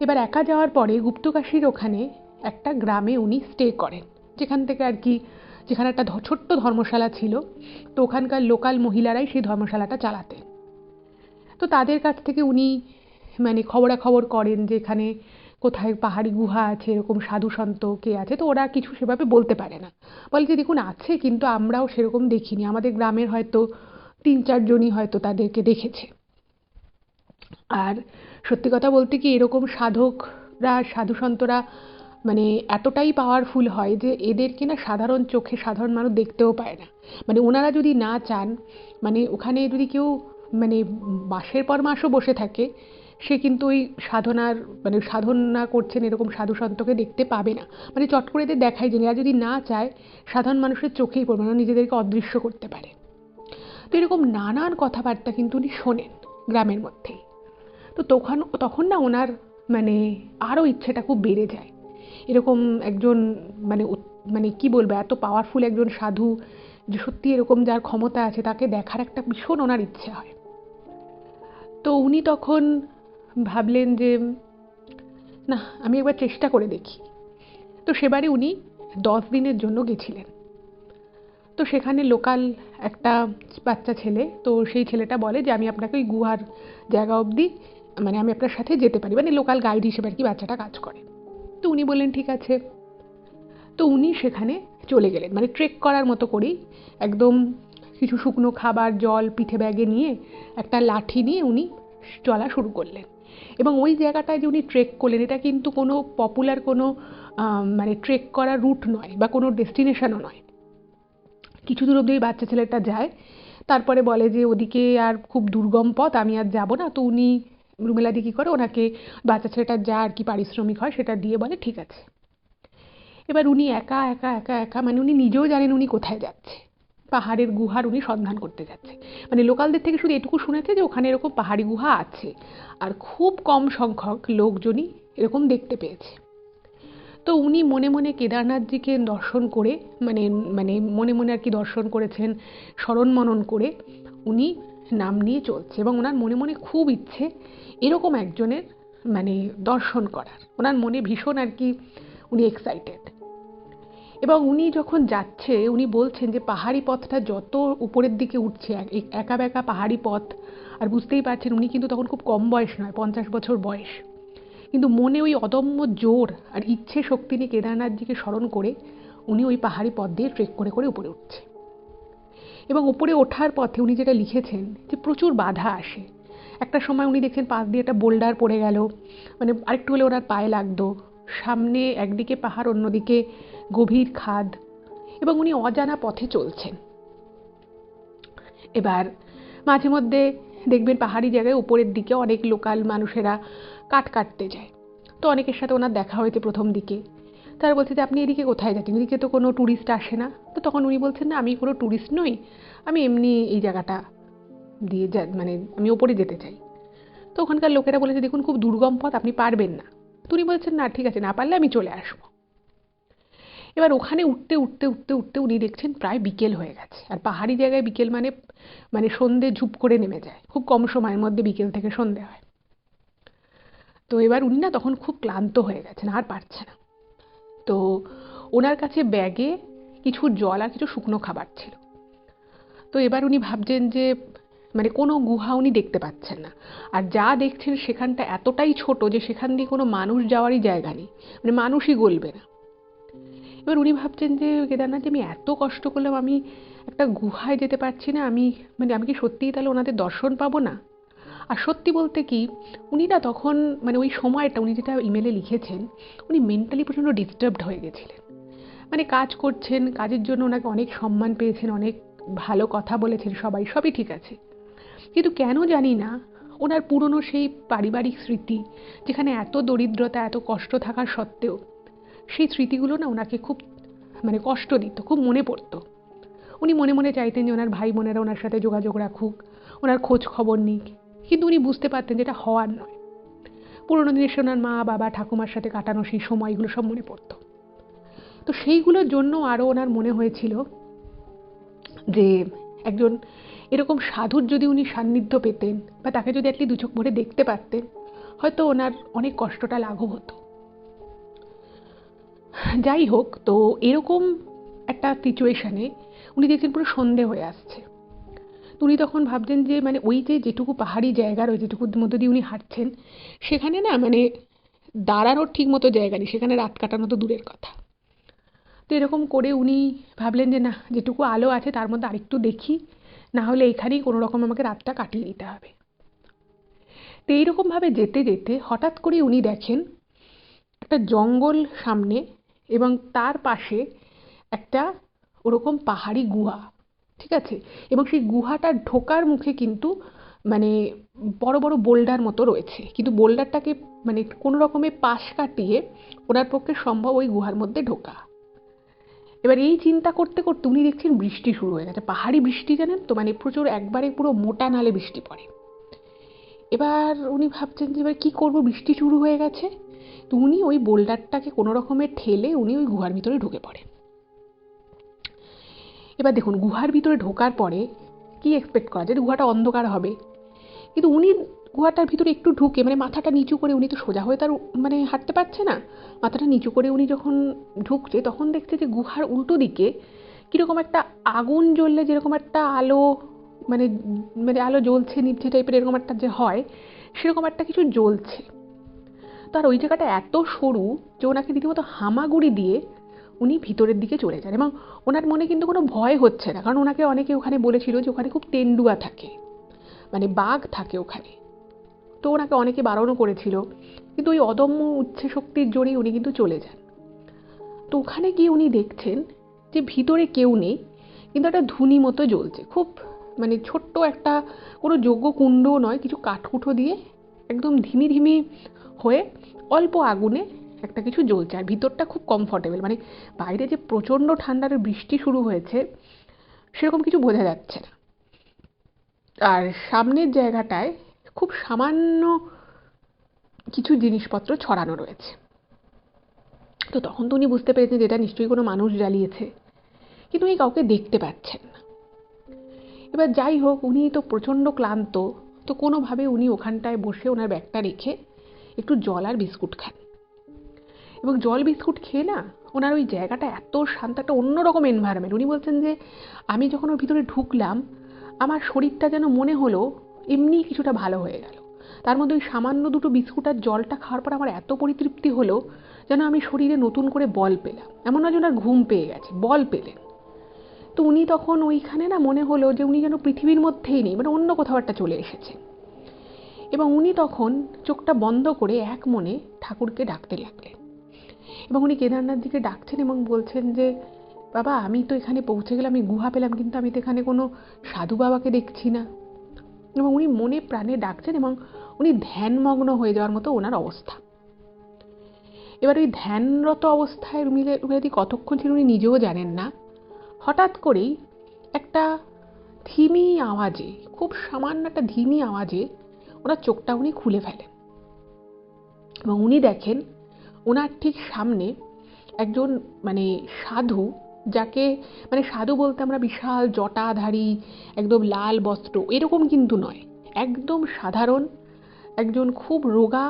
এবার একা যাওয়ার পরে গুপ্তকাশীর ওখানে একটা গ্রামে উনি স্টে করেন, যেখান থেকে আর কি, যেখানে একটা ছোট্ট ধর্মশালা ছিল। তো ওখানকার লোকাল মহিলারাই সেই ধর্মশালাটা চালাতেন। তো তাদের কাছ থেকে উনি মানে খবরাখবর করেন যে এখানে কোথায় পাহাড়ি গুহা আছে, এরকম সাধু সন্ত কে আছে। তো ওরা কিছু সেভাবে বলতে পারে না, বলে যে দেখুন আছে কিন্তু আমরাও সেরকম দেখিনি, আমাদের গ্রামের হয়তো 3-4 জনই হয়তো তাদেরকে দেখেছে। আর সত্যি কথা বলতে কি, এরকম সাধকরা সাধু সন্তরা মানে এতটাই পাওয়ারফুল হয় যে এদেরকে না সাধারণ চোখে সাধারণ মানুষ দেখতেও পায় না। মানে ওনারা যদি না চান, মানে ওখানে যদি কেউ মানে মাসের পর মাসও বসে থাকে, সে কিন্তু ওই সাধনার মানে সাধনা করছেন এরকম সাধু সন্তকে দেখতে পাবে না। মানে চট করে এদের দেখাই যায়, এরা যদি না চায় সাধারণ মানুষের চোখেই পড়বে না, নিজেদেরকে অদৃশ্য করতে পারে। তো এরকম নানান কথাবার্তা কিন্তু উনি শোনেন গ্রামের মধ্যেই। তো তখন তখন না ওনার মানে আরও ইচ্ছেটা খুব বেড়ে যায়, এরকম একজন মানে মানে কি বলবো, এত পাওয়ারফুল একজন সাধু যে সত্যি এরকম যার ক্ষমতা আছে তাকে দেখার একটা ভীষণ ওনার ইচ্ছে হয়। তো উনি তখন ভাবলেন যে না, আমি একবার চেষ্টা করে দেখি। তো সেবারে উনি 10 দিনের জন্য গেছিলেন। তো সেখানে লোকাল একটা বাচ্চা ছেলে, তো সেই ছেলেটা বলে যে আমি আপনাকে ওই গুহার জায়গা অবধি মানে আমি আপনার সাথে যেতে পারি, মানে লোকাল গাইড হিসেবে আর কি বাচ্চাটা কাজ করে। তো উনি বললেন ঠিক আছে। তো উনি সেখানে চলে গেলেন, মানে ট্রেক করার মতো করেই একদম কিছু শুকনো খাবার জল পিঠে ব্যাগে নিয়ে একটা লাঠি নিয়ে উনি চলা শুরু করলেন। এবং ওই জায়গাটায় যে উনি ট্রেক করলেন এটা কিন্তু কোনো পপুলার কোনো মানে ট্রেক করার রুট নয় বা কোনো ডেস্টিনেশনও নয়। কিছু দূর অবধি বাচ্চা ছেলেটা যায়, তারপরে বলে যে ওদিকে আর খুব দুর্গম পথ, আমি আর যাব না। তো উনি রুমেলাদি কী করে ওনাকে বাচ্চা ছেলেটার যা আর কি পারিশ্রমিক হয় সেটা দিয়ে বলে ঠিক আছে। এবার উনি একা একা একা একা মানে উনি নিজেও জানেন উনি কোথায় যাচ্ছে, পাহাড়ের গুহার উনি সন্ধান করতে যাচ্ছে। মানে লোকালদের থেকে শুধু এটুকু শুনেছে যে ওখানে এরকম পাহাড়ি গুহা আছে, আর খুব কম সংখ্যক লোকজনই এরকম দেখতে পেয়েছে। তো উনি মনে মনে কেদারনাথজিকে দর্শন করে, মানে মানে মনে মনে আর কি দর্শন করেছেন, স্মরণ মনন করে উনি নাম নিয়ে চলছে, এবং ওনার মনে মনে খুব ইচ্ছে এরকম একজনের মানে দর্শন করার। ওনার মনে ভীষণ আর কি উনি এক্সাইটেড। এবং উনি যখন যাচ্ছে উনি বলছেন যে পাহাড়ি পথটা যত উপরের দিকে উঠছে, একা বেঁকা পাহাড়ি পথ, আর বুঝতেই পারছেন উনি কিন্তু তখন খুব কম বয়স নয়, 50 বছর বয়স, কিন্তু মনে ওই অদম্য জোর আর ইচ্ছে শক্তি নিয়ে কেদারনাথজিকে স্মরণ করে উনি ওই পাহাড়ি পথ দিয়ে ট্রেক করে করে উপরে উঠছে। এবং উপরে ওঠার পথে উনি যেটা লিখেছেন যে প্রচুর বাধা আসে। একটা সময় উনি দেখছেন পাশ দিয়ে একটা বোল্ডার পড়ে গেল, মানে আরেকটু হলে ওনার পায়ে লাগতো। সামনে একদিকে পাহাড়, অন্যদিকে গভীর খাদ, এবং উনি অজানা পথে চলছেন। এবার মাঝে মধ্যে দেখবেন পাহাড়ি জায়গায় উপরের দিকে অনেক লোকাল মানুষেরা কাঠ কাটতে যায়। তো অনেকের সাথে ওনার দেখা হয়েছে প্রথম দিকে। তারা বলছে যে আপনি এদিকে কোথায় যাচ্ছেন, এদিকে তো কোনো ট্যুরিস্ট আসে না। তো তখন উনি বলছেন না, আমি কোনো ট্যুরিস্ট নই, আমি এমনি এই জায়গাটা দিয়ে মানে আমি ওপরে যেতে চাই। তো ওখানকার লোকেরা বলেছে দেখুন খুব দুর্গম পথ, আপনি পারবেন না। তো উনি বলছেন না ঠিক আছে, না পারলে আমি চলে আসবো। এবার ওখানে উঠতে উঠতে উঠতে উঠতে উনি দেখছেন প্রায় বিকেল হয়ে গেছে। আর পাহাড়ি জায়গায় বিকেল মানে মানে সন্ধে ঝুপ করে নেমে যায়, খুব কম সময়ের মধ্যে বিকেল থেকে সন্ধে হয়। তো এবার উনি না তখন খুব ক্লান্ত হয়ে গেছেন, আর পারছে না। তো ওনার কাছে ব্যাগে কিছু জল আর কিছু শুকনো খাবার ছিল। তো এবার উনি ভাবছেন যে মানে কোনো গুহা উনি দেখতে পাচ্ছেন না, আর যা দেখছেন সেখানটা এতটাই ছোট যে সেখান দিয়ে কোনো মানুষ যাওয়ারই জায়গা নেই, মানে মানুষই গলবে না। এবার উনি ভাবছেন যে কেদারনাথ, যে আমি এত কষ্ট করলাম, আমি একটা গুহায় যেতে পারছি না, আমি কি সত্যিই তাহলে ওনাদের দর্শন পাবো না? আর সত্যি বলতে কি, উনি না তখন মানে ওই সময়টা উনি যেটা ইমেলে লিখেছেন, উনি মেন্টালি প্রচণ্ড ডিস্টার্বড হয়ে গেছিলেন। মানে কাজ করছেন, কাজের জন্য ওনাকে অনেক সম্মান পেয়েছেন, অনেক ভালো কথা বলেছেন সবাই, সবই ঠিক আছে, কিন্তু কেন জানি না ওনার পুরনো সেই পারিবারিক স্মৃতি, যেখানে এত দরিদ্রতা এত কষ্ট থাকার সত্ত্বেও সেই স্মৃতিগুলো না ওনাকে খুব মানে কষ্ট দিত, খুব মনে পড়তো। উনি মনে মনে চাইতেন যে ওনার ভাই বোনেরা ওনার সাথে যোগাযোগ রাখুক, ওনার খোঁজ খবর নিক, কিন্তু উনি বুঝতে পারতেন যেটা হওয়ার নয়। পুরোনো দিনের সে ওনার মা বাবা ঠাকুমার সাথে কাটানো সেই সময়গুলো সব মনে পড়তো। তো সেইগুলোর জন্য আরও ওনার মনে হয়েছিল যে একজন এরকম সাধুর যদি উনি সান্নিধ্য পেতেন, বা তাকে যদি অ্যাটলিস্ট দু চোখ ভরে দেখতে পারতেন, হয়তো ওনার অনেক কষ্টটা লাঘব হতো। যাই হোক, তো এরকম একটা সিচুয়েশনে উনি দেখছেন পুরো সন্ধে হয়ে আসছে। তো উনি তখন ভাবছেন যে মানে ওই যে যেটুকু পাহাড়ি জায়গা রয়েছে, যেটুকুর মধ্যে দিয়ে উনি হাঁটছেন, সেখানে না মানে দাঁড়ানোর ঠিক মতো জায়গা নেই, সেখানে রাত কাটানো তো দূরের কথা। তো এরকম করে উনি ভাবলেন যে না, যেটুকু আলো আছে তার মধ্যে আরেকটু দেখি, না হলে এখানেই কোনো রকম আমাকে রাতটা কাটিয়ে দিতে হবে। তো এইরকমভাবে যেতে যেতে হঠাৎ করে উনি দেখেন একটা জঙ্গল সামনে, এবং তার পাশে একটা ওরকম পাহাড়ি গুহা, ঠিক আছে, এবং সেই গুহাটা ঢোকার মুখে কিন্তু মানে বড় বড় বোল্ডার মতো রয়েছে, কিন্তু বোল্ডারটাকে মানে কোনো রকমে পাশ কাটিয়ে ওনার পক্ষে সম্ভব ওই গুহার মধ্যে ঢোকা। এবার এই চিন্তা করতে করতে উনি দেখছেন বৃষ্টি শুরু হয়ে গেছে, পাহাড়ি বৃষ্টি, জানেন তো, মানে প্রচুর একবারে পুরো মোটা নালে বৃষ্টি পড়ে। এবার উনি ভাবছেন যে এবার কী করবো, বৃষ্টি শুরু হয়ে গেছে। তো উনি ওই বোল্ডারটাকে কোনো রকমে ঠেলে উনি ওই গুহার ভিতরে ঢুকে পড়েন। এবার দেখুন, গুহার ভিতরে ঢোকার পরে কি এক্সপেক্ট করা যায়, গুহাটা অন্ধকার হবে, কিন্তু উনি গুহাটার ভিতরে একটু ঢুকে মানে মাথাটা নিচু করে, উনি তো সোজা হয়ে তার মানে হাঁটতে পারছে না, মাথাটা নিচু করে উনি যখন ঢুকছে তখন দেখছে যে গুহার উল্টো দিকে কীরকম একটা আগুন জ্বললে যেরকম একটা আলো মানে মানে আলো জ্বলছে নিভছে টাইপের, এরকম একটা যে হয়, সেরকম একটা কিছু জ্বলছে। তার ওই জায়গাটা এত সরু যে ওনাকে রীতিমতো হামাগুড়ি দিয়ে উনি ভিতরের দিকে চলে যান, এবং ওনার মনে কিন্তু কোনো ভয় হচ্ছে না, কারণ ওনাকে অনেকে ওখানে বলেছিল যে ওখানে খুব তেন্ডুয়া থাকে, মানে বাঘ থাকে ওখানে। তো ওনাকে অনেকে বারণও করেছিল, কিন্তু ওই অদম্য ইচ্ছে শক্তির জোরেই উনি কিন্তু চলে যান। তো ওখানে গিয়ে উনি দেখছেন যে ভিতরে কেউ নেই, কিন্তু একটা ধুনি মতো জ্বলছে, খুব মানে ছোট্ট একটা, কোনো যজ্ঞ কুণ্ডও নয়, কিছু কাঠকুঠো দিয়ে একদম ধিমি ধিমি হয়ে অল্প আগুনে একটা কিছু জ্বলছে, আর ভিতরটা খুব কমফর্টেবল। মানে বাইরে যে প্রচণ্ড ঠান্ডার বৃষ্টি শুরু হয়েছে, সেরকম কিছু বোঝা যাচ্ছে না। আর সামনের জায়গাটায় খুব সামান্য কিছু জিনিসপত্র ছড়ানো রয়েছে। তো তখন তো উনি বুঝতে পেরেছেন যে এটা নিশ্চয়ই কোনো মানুষ জ্বালিয়েছে, কিন্তু উনি কাউকে দেখতে পাচ্ছেন না। এবার যাই হোক, উনি তো প্রচণ্ড ক্লান্ত, তো কোনোভাবে উনি ওখানটায় বসে ওনার ব্যাগটা রেখে একটু জল আর বিস্কুট খান। এবং জল বিস্কুট খেয়ে না ওনার ওই জায়গাটা এত শান্ত, একটা অন্যরকম এনভায়রনমেন্ট। উনি বলছেন যে আমি যখন ওর ভিতরে ঢুকলাম, আমার শরীরটা যেন মনে হলো এমনি কিছুটা ভালো হয়ে গেল। তার মধ্যে ওই সামান্য দুটো বিস্কুট আর জলটা খাওয়ার পর আমার এত পরিতৃপ্তি হলো যেন আমি শরীরে নতুন করে বল পেলাম। এমন নয় যে ওনার ঘুম পেয়ে গেছে, বল পেলেন। তো উনি তখন ওইখানে না মনে হলো যে উনি যেন পৃথিবীর মধ্যেই নেই, মানে অন্য কোথাও একটা চলে এসেছে। এবং উনি তখন চোখটা বন্ধ করে এক মনে ঠাকুরকে ডাকতে লাগলেন। এবং উনি কেদারনাথ দিকে ডাকছেন এবং বলছেন যে বাবা, আমি তো এখানে পৌঁছে গেলাম, আমি গুহা পেলাম, কিন্তু আমি তো এখানে কোনো সাধু বাবাকে দেখছি না। এবং উনি মনে প্রাণে ডাকছেন এবং উনি ধ্যানমগ্ন হয়ে যাওয়ার মতো ওনার অবস্থা। এবার ওই ধ্যানরত অবস্থায় রুমিলাদি কতক্ষণ ছিল উনি নিজেও জানেন না। হঠাৎ করেই একটা ধিমি আওয়াজে, খুব সামান্য একটা ধিমি আওয়াজে ওনার চোখটা উনি খুলে ফেলেন। এবং উনি দেখেন ওনার ঠিক সামনে একজন মানে সাধু, যাকে মানে সাধু বলতে আমরা বিশাল জটাধারী, একদম লাল বস্ত্র এরকম কিন্তু নয়, একদম সাধারণ একজন খুব রোগা,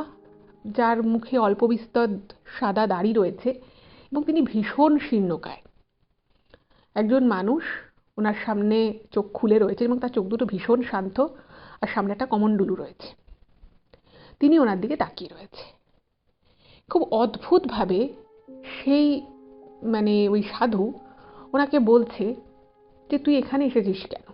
যার মুখে অল্প বিস্তর সাদা দাড়ি রয়েছে এবং তিনি ভীষণ শীর্ণকায় একজন মানুষ। ওনার সামনে চোখ খুলে রয়েছে এবং তার চোখ দুটো ভীষণ শান্ত, আর সামনে একটা কমণ্ডলু রয়েছে। তিনি ওনার দিকে তাকিয়ে রয়েছে। খুব অদ্ভুতভাবে সেই মানে ওই সাধু ওনাকে বলছে যে তুই এখানে এসেছিস কেন।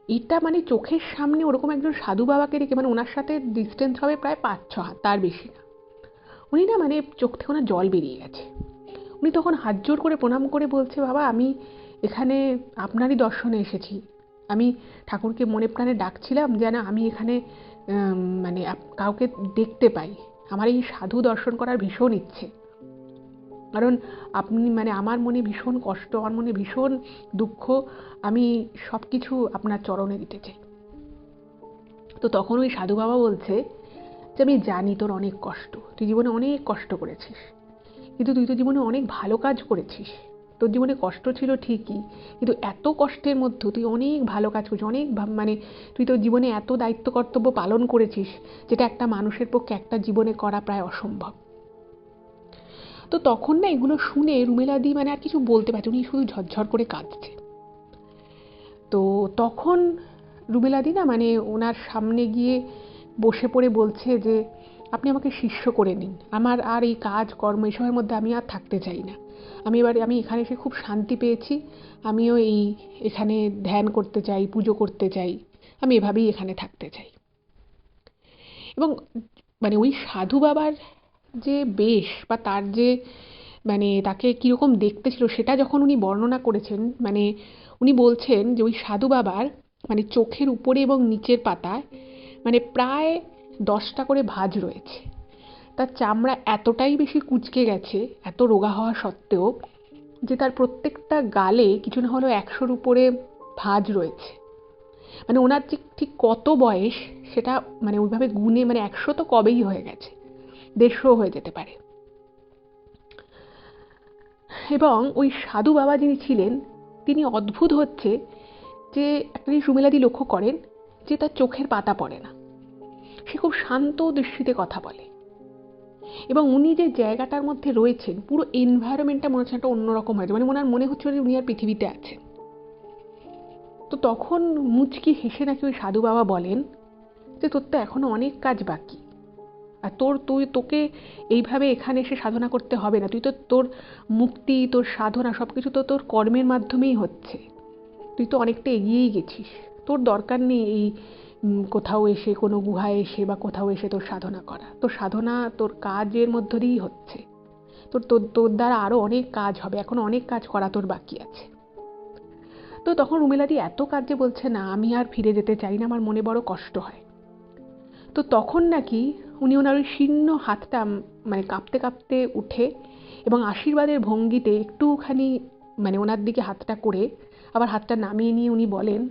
এটা মানে চোখের সামনে ওরকম একজন সাধু বাবাকে রেখে, মানে ওনার সাথে ডিস্টেন্স হবে প্রায় 5-6 হাত, তার বেশি না। উনি না মানে চোখ থেকে ওনার জল বেরিয়ে গেছে। উনি তখন হাত জোর করে প্রণাম করে বলছে, বাবা আমি এখানে আপনারই দর্শনে এসেছি। আমি ঠাকুরকে মনে প্রাণে ডাকছিলাম যেন আমি এখানে মানে কাউকে দেখতে পাই। আমার এই সাধু দর্শন করার ভীষণ ইচ্ছে, কারণ আপনি মানে আমার মনে ভীষণ কষ্ট, আমার মনে ভীষণ দুঃখ, আমি সব কিছু আপনার চরণে দিতে চাই। তো তখন ওই সাধু বাবা বলছে যে আমি জানি তোর অনেক কষ্ট, তুই জীবনে অনেক কষ্ট করেছিস, কিন্তু তুই তো জীবনে অনেক ভালো কাজ করেছিস। তোর জীবনে কষ্ট ছিল ঠিকই, কিন্তু এত কষ্টের মধ্যেও তুই অনেক ভালো কাজ করেছিস, অনেক মানে তুই তোর জীবনে এত দায়িত্ব কর্তব্য পালন করেছিস যেটা একটা মানুষের পক্ষে একটা জীবনে করা প্রায় অসম্ভব। তো তখন না এগুলো শুনে রুমেলাদি মানে আর কিছু বলতে পারছে, উনি শুধু ঝরঝর করে কাঁদছে। তো তখন রুমেলাদি না মানে ওনার সামনে গিয়ে বসে পড়ে বলছে যে আপনি আমাকে শিষ্য করে নিন, আমার আর এই কাজ কর্ম এসবের মধ্যে আমি আর থাকতে চাই না। আমি এখানে এসে খুব শান্তি পেয়েছি, আমিও এখানে ধ্যান করতে চাই, পুজো করতে চাই, আমি এভাবেই এখানে থাকতে চাই। এবং মানে ওই সাধু বাবার যে বেশ বা তার যে মানে তাকে কীরকম দেখতে ছিল সেটা যখন উনি বর্ণনা করেছেন, মানে উনি বলছেন যে ওই সাধু বাবার মানে চোখের উপরে এবং নিচের পাতায় মানে প্রায় 10টা করে ভাঁজ রয়েছে। তার চামড়া এতটাই বেশি কুঁচকে গেছে এত রোগা হওয়া সত্ত্বেও, যে তার প্রত্যেকটা গালে কিছু না হলেও 100-র উপরে ভাঁজ রয়েছে। মানে ওনার যে ঠিক কত বয়স সেটা মানে ওইভাবে গুণে মানে 100 তো কবেই হয়ে গেছে, 150 হয়ে যেতে পারে। এবং ওই সাধু বাবা যিনি ছিলেন তিনি অদ্ভুত হচ্ছে যে একটা জিনিস রুমেলাদি লক্ষ্য করেন যে তার চোখের পাতা পড়ে না, সে খুব শান্ত দৃষ্টিতে কথা বলে। এবং উনি যে জায়গাটার মধ্যে রয়েছেন পুরো এনভায়রনমেন্টটা মনে হচ্ছে একটা অন্যরকম হয়েছে, মানে ওনার মনে হচ্ছে যে উনি আর পৃথিবীতে আছেন। তো তখন মুচকি হেসে নাকি ওই সাধু বাবা বলেন যে তোর তো এখনো অনেক কাজ বাকি, আর তোকে এইভাবে এখানে এসে সাধনা করতে হবে না, তুই তো তোর মুক্তি, তোর সাধনা সবকিছু তো তোর কর্মের মাধ্যমেই হচ্ছে, তুই তো অনেকটা এগিয়েই গেছিস, তোর দরকার নেই এই কোথাও এসে কোনো গুহায় এসে বা কোথাও এসে তোর সাধনা করা। তোর সাধনা তোর কাজের মধ্য দিয়েই হচ্ছে, তোর তোর তোর দ্বারা আরো অনেক কাজ হবে, এখনো অনেক কাজ করা তোর বাকি আছে। তো তখন রুমেলাদি এত কাজে বলছে না আমি আর ফিরে যেতে চাই না, আমার মনে বড় কষ্ট হয়। তো তখন নাকি উনি ওনার ওই শীর্ণ হাতটা মানে কাঁপতে কাঁপতে উঠে এবং আশীর্বাদের ভঙ্গিতে একটুখানি মানে ওনার দিকে হাতটা করে আবার হাতটা নামিয়ে নিয়ে উনি বলেন,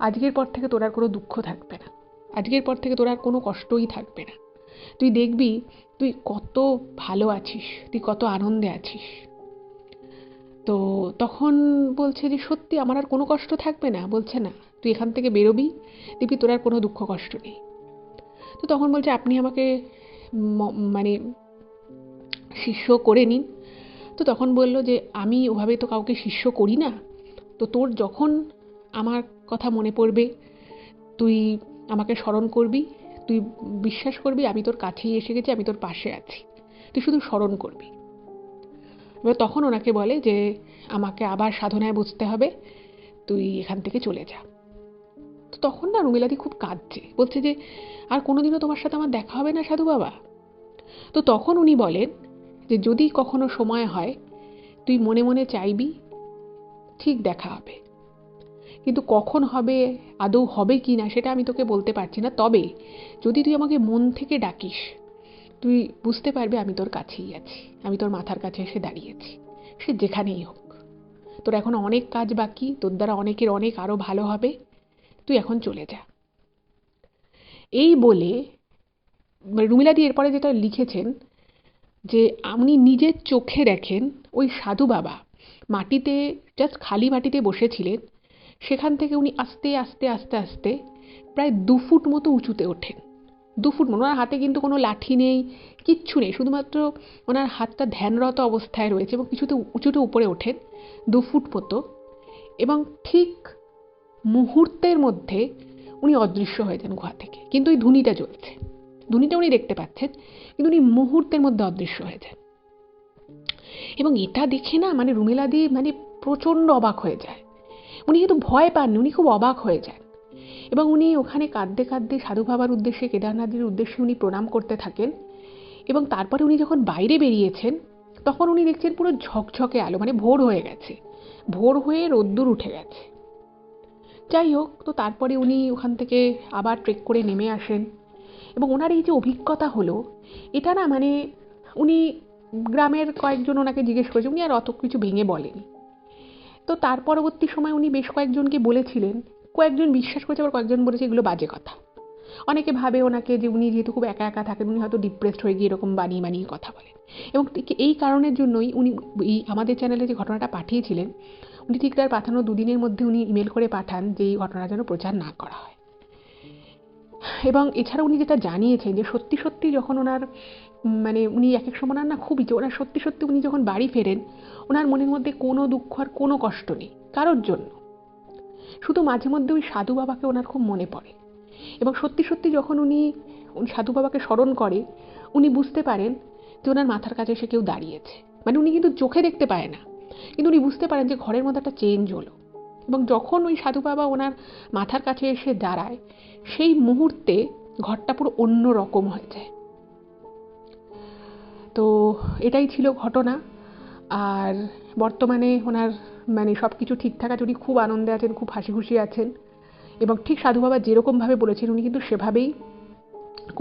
আজকের পর থেকে তোর আর কোনো দুঃখ থাকবে না, আজকের পর থেকে তোর আর কোনো কষ্টই থাকবে না, তুই দেখবি তুই কত ভালো আছিস, তুই কত আনন্দে আছিস। তো তখন বলছে যে সত্যি আমার আর কোনো কষ্ট থাকবে না? বলছে না, তুই এখান থেকে বেরোবি, দেখবি তোর আর কোনো দুঃখ কষ্ট নেই। তো তখন বলছে আপনি আমাকে মানে শিষ্য করে নিন। তো তখন বলল যে আমি ওভাবে তো কাউকে শিষ্য করি না, তো তোর যখন আমার কথা মনে পড়বে তুই আমাকে স্মরণ করবি, তুই বিশ্বাস করবি আমি তোর কাছেই এসে গেছি, আমি তোর পাশে আছি, তুই শুধু স্মরণ করবি। এবার তখন ওনাকে বলে যে আমাকে আবার সাধনায় বসতে হবে, তুই এখান থেকে চলে যা। তো তখন না রুমেলাদি খুব কাঁদছে, বলছে যে আর কোনোদিনও তোমার সাথে আমার দেখা হবে না সাধু বাবা। তো তখন উনি বলেন যে যদি কখনো সময় হয় তুই মনে মনে চাইবি, ঠিক দেখা হবে, কিন্তু কখন হবে, আদৌ হবে কি না সেটা আমি তোকে বলতে পারছি না, তবে যদি তুই আমাকে মন থেকে ডাকিস তুই বুঝতে পারবি আমি তোর কাছেই আছি, আমি তোর মাথার কাছে এসে দাঁড়িয়েছি, সে যেখানেই হোক। তোর এখন অনেক কাজ বাকি, তোর দ্বারা অনেকের অনেক আরও ভালো হবে, তুই এখন চলে যা। এই বলে রুমিলাদি এরপরে যেটা লিখেছেন যে আপনি নিজের চোখে দেখেন ওই সাধু বাবা মাটিতে, জাস্ট খালি মাটিতে বসেছিলেন, সেখান থেকে উনি আস্তে আস্তে আস্তে আস্তে প্রায় 2 ফুট মতো উঁচুতে ওঠেন। 2 ফুট, ওনার হাতে কিন্তু কোনো লাঠি নেই, কিচ্ছু নেই, শুধুমাত্র ওনার হাতটা ধ্যানরত অবস্থায় রয়েছে এবং কিছুতে উঁচুতে উপরে ওঠেন 2 ফুট মতো, এবং ঠিক মুহূর্তের মধ্যে উনি অদৃশ্য হয়ে যান গুহা থেকে। কিন্তু ওই ধুনিটা জ্বলছে, ধুনিটা উনি দেখতে পাচ্ছেন, কিন্তু উনি মুহূর্তের মধ্যে অদৃশ্য হয়ে যান। এবং এটা দেখে না মানে রুমেলাদি মানে প্রচণ্ড অবাক হয়ে যায়। উনি কিন্তু ভয় পাননি, উনি খুব অবাক হয়ে যান এবং উনি ওখানে কাঁদতে কাঁদতে সাধু বাবার উদ্দেশ্যে, কেদারনাথের উদ্দেশ্যে উনি প্রণাম করতে থাকেন। এবং তারপরে উনি যখন বাইরে বেরিয়েছেন তখন উনি দেখছেন পুরো ঝকঝকে আলো, মানে ভোর হয়ে গেছে, ভোর হয়ে রোদ্দুর উঠে গেছে। যাই হোক, তো তারপরে উনি ওখান থেকে আবার ট্রেক করে নেমে আসেন এবং ওনার এই যে অভিজ্ঞতা হলো, এটা না মানে উনি গ্রামের কয়েকজন ওনাকে জিজ্ঞেস করেছে, উনি আর অত কিছু ভেঙে বলেনি। তো তার পরবর্তী সময় উনি বেশ কয়েকজনকে বলেছিলেন, কয়েকজন বিশ্বাস করেছে, আবার কয়েকজন বলেছে এগুলো বাজে কথা। অনেকে ভাবে ওনাকে যে উনি যেহেতু খুব একা একা থাকেন, উনি হয়তো ডিপ্রেসড হয়ে গিয়ে এরকম বানিয়ে বানিয়ে কথা বলেন। এবং ঠিক এই কারণের জন্যই উনি এই আমাদের চ্যানেলে যে ঘটনাটা পাঠিয়েছিলেন, উনি ঠিক তার পাঠানো 2 দিনের মধ্যে উনি ইমেল করে পাঠান যে এই ঘটনা যেন প্রচার না করা হয়। এবং এছাড়া উনি যেটা জানিয়েছেন যে সত্যি সত্যি যখন ওনার মানে উনি এক এক সময় ওনার না খুবই, ওনার সত্যি সত্যি উনি যখন বাড়ি ফেরেন ওনার মনের মধ্যে কোনো দুঃখ আর কোনো কষ্ট নেই কারোর জন্য, শুধু মাঝে মধ্যে ওই সাধু বাবাকে ওনার খুব মনে পড়ে। এবং সত্যি সত্যি যখন উনি সাধু বাবাকে স্মরণ করে উনি বুঝতে পারেন যে ওনার মাথার কাছে এসে কেউ দাঁড়িয়েছে, মানে উনি কিন্তু চোখে দেখতে পায় না, কিন্তু উনি বুঝতে পারেন যে ঘরের মধ্যে একটা চেঞ্জ হলো। এবং যখন ওই সাধু বাবা ওনার মাথার কাছে এসে দাঁড়ায় সেই মুহূর্তে ঘরটা পুরো অন্য রকম হয়ে যায়। তো এটাই ছিল ঘটনা। আর বর্তমানে ওনার মানে সব কিছু ঠিকঠাক আছে, উনি খুব আনন্দে আছেন, খুব হাসি খুশি আছেন এবং ঠিক সাধু বাবা যেরকমভাবে বলেছেন উনি কিন্তু সেভাবেই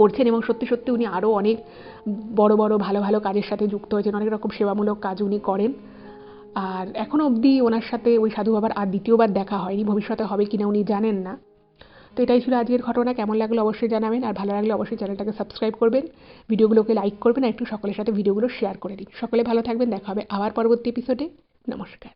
করছেন। এবং সত্যি সত্যি উনি আরও অনেক বড় বড় ভালো ভালো কাজের সাথে যুক্ত হয়েছেন, অনেক রকম সেবামূলক কাজ উনি করেন। আর এখনও অবধি ওনার সাথে ওই সাধু বাবার আর দ্বিতীয়বার দেখা হয়নি, ভবিষ্যতে হবে কিনা উনি জানেন না। তো এটাই ছিল আজকের ঘটনা। কেমন লাগলো অবশ্যই জানাবেন, আর ভালো লাগলে অবশ্যই চ্যানেলটাকে সাবস্ক্রাইব করবেন, ভিডিওগুলোকে লাইক করবেন, আর একটু সকলের সাথে ভিডিওগুলো শেয়ার করে দিন। সকলে ভালো থাকবেন, দেখা হবে আবার পরবর্তী এপিসোডে। নমস্কার।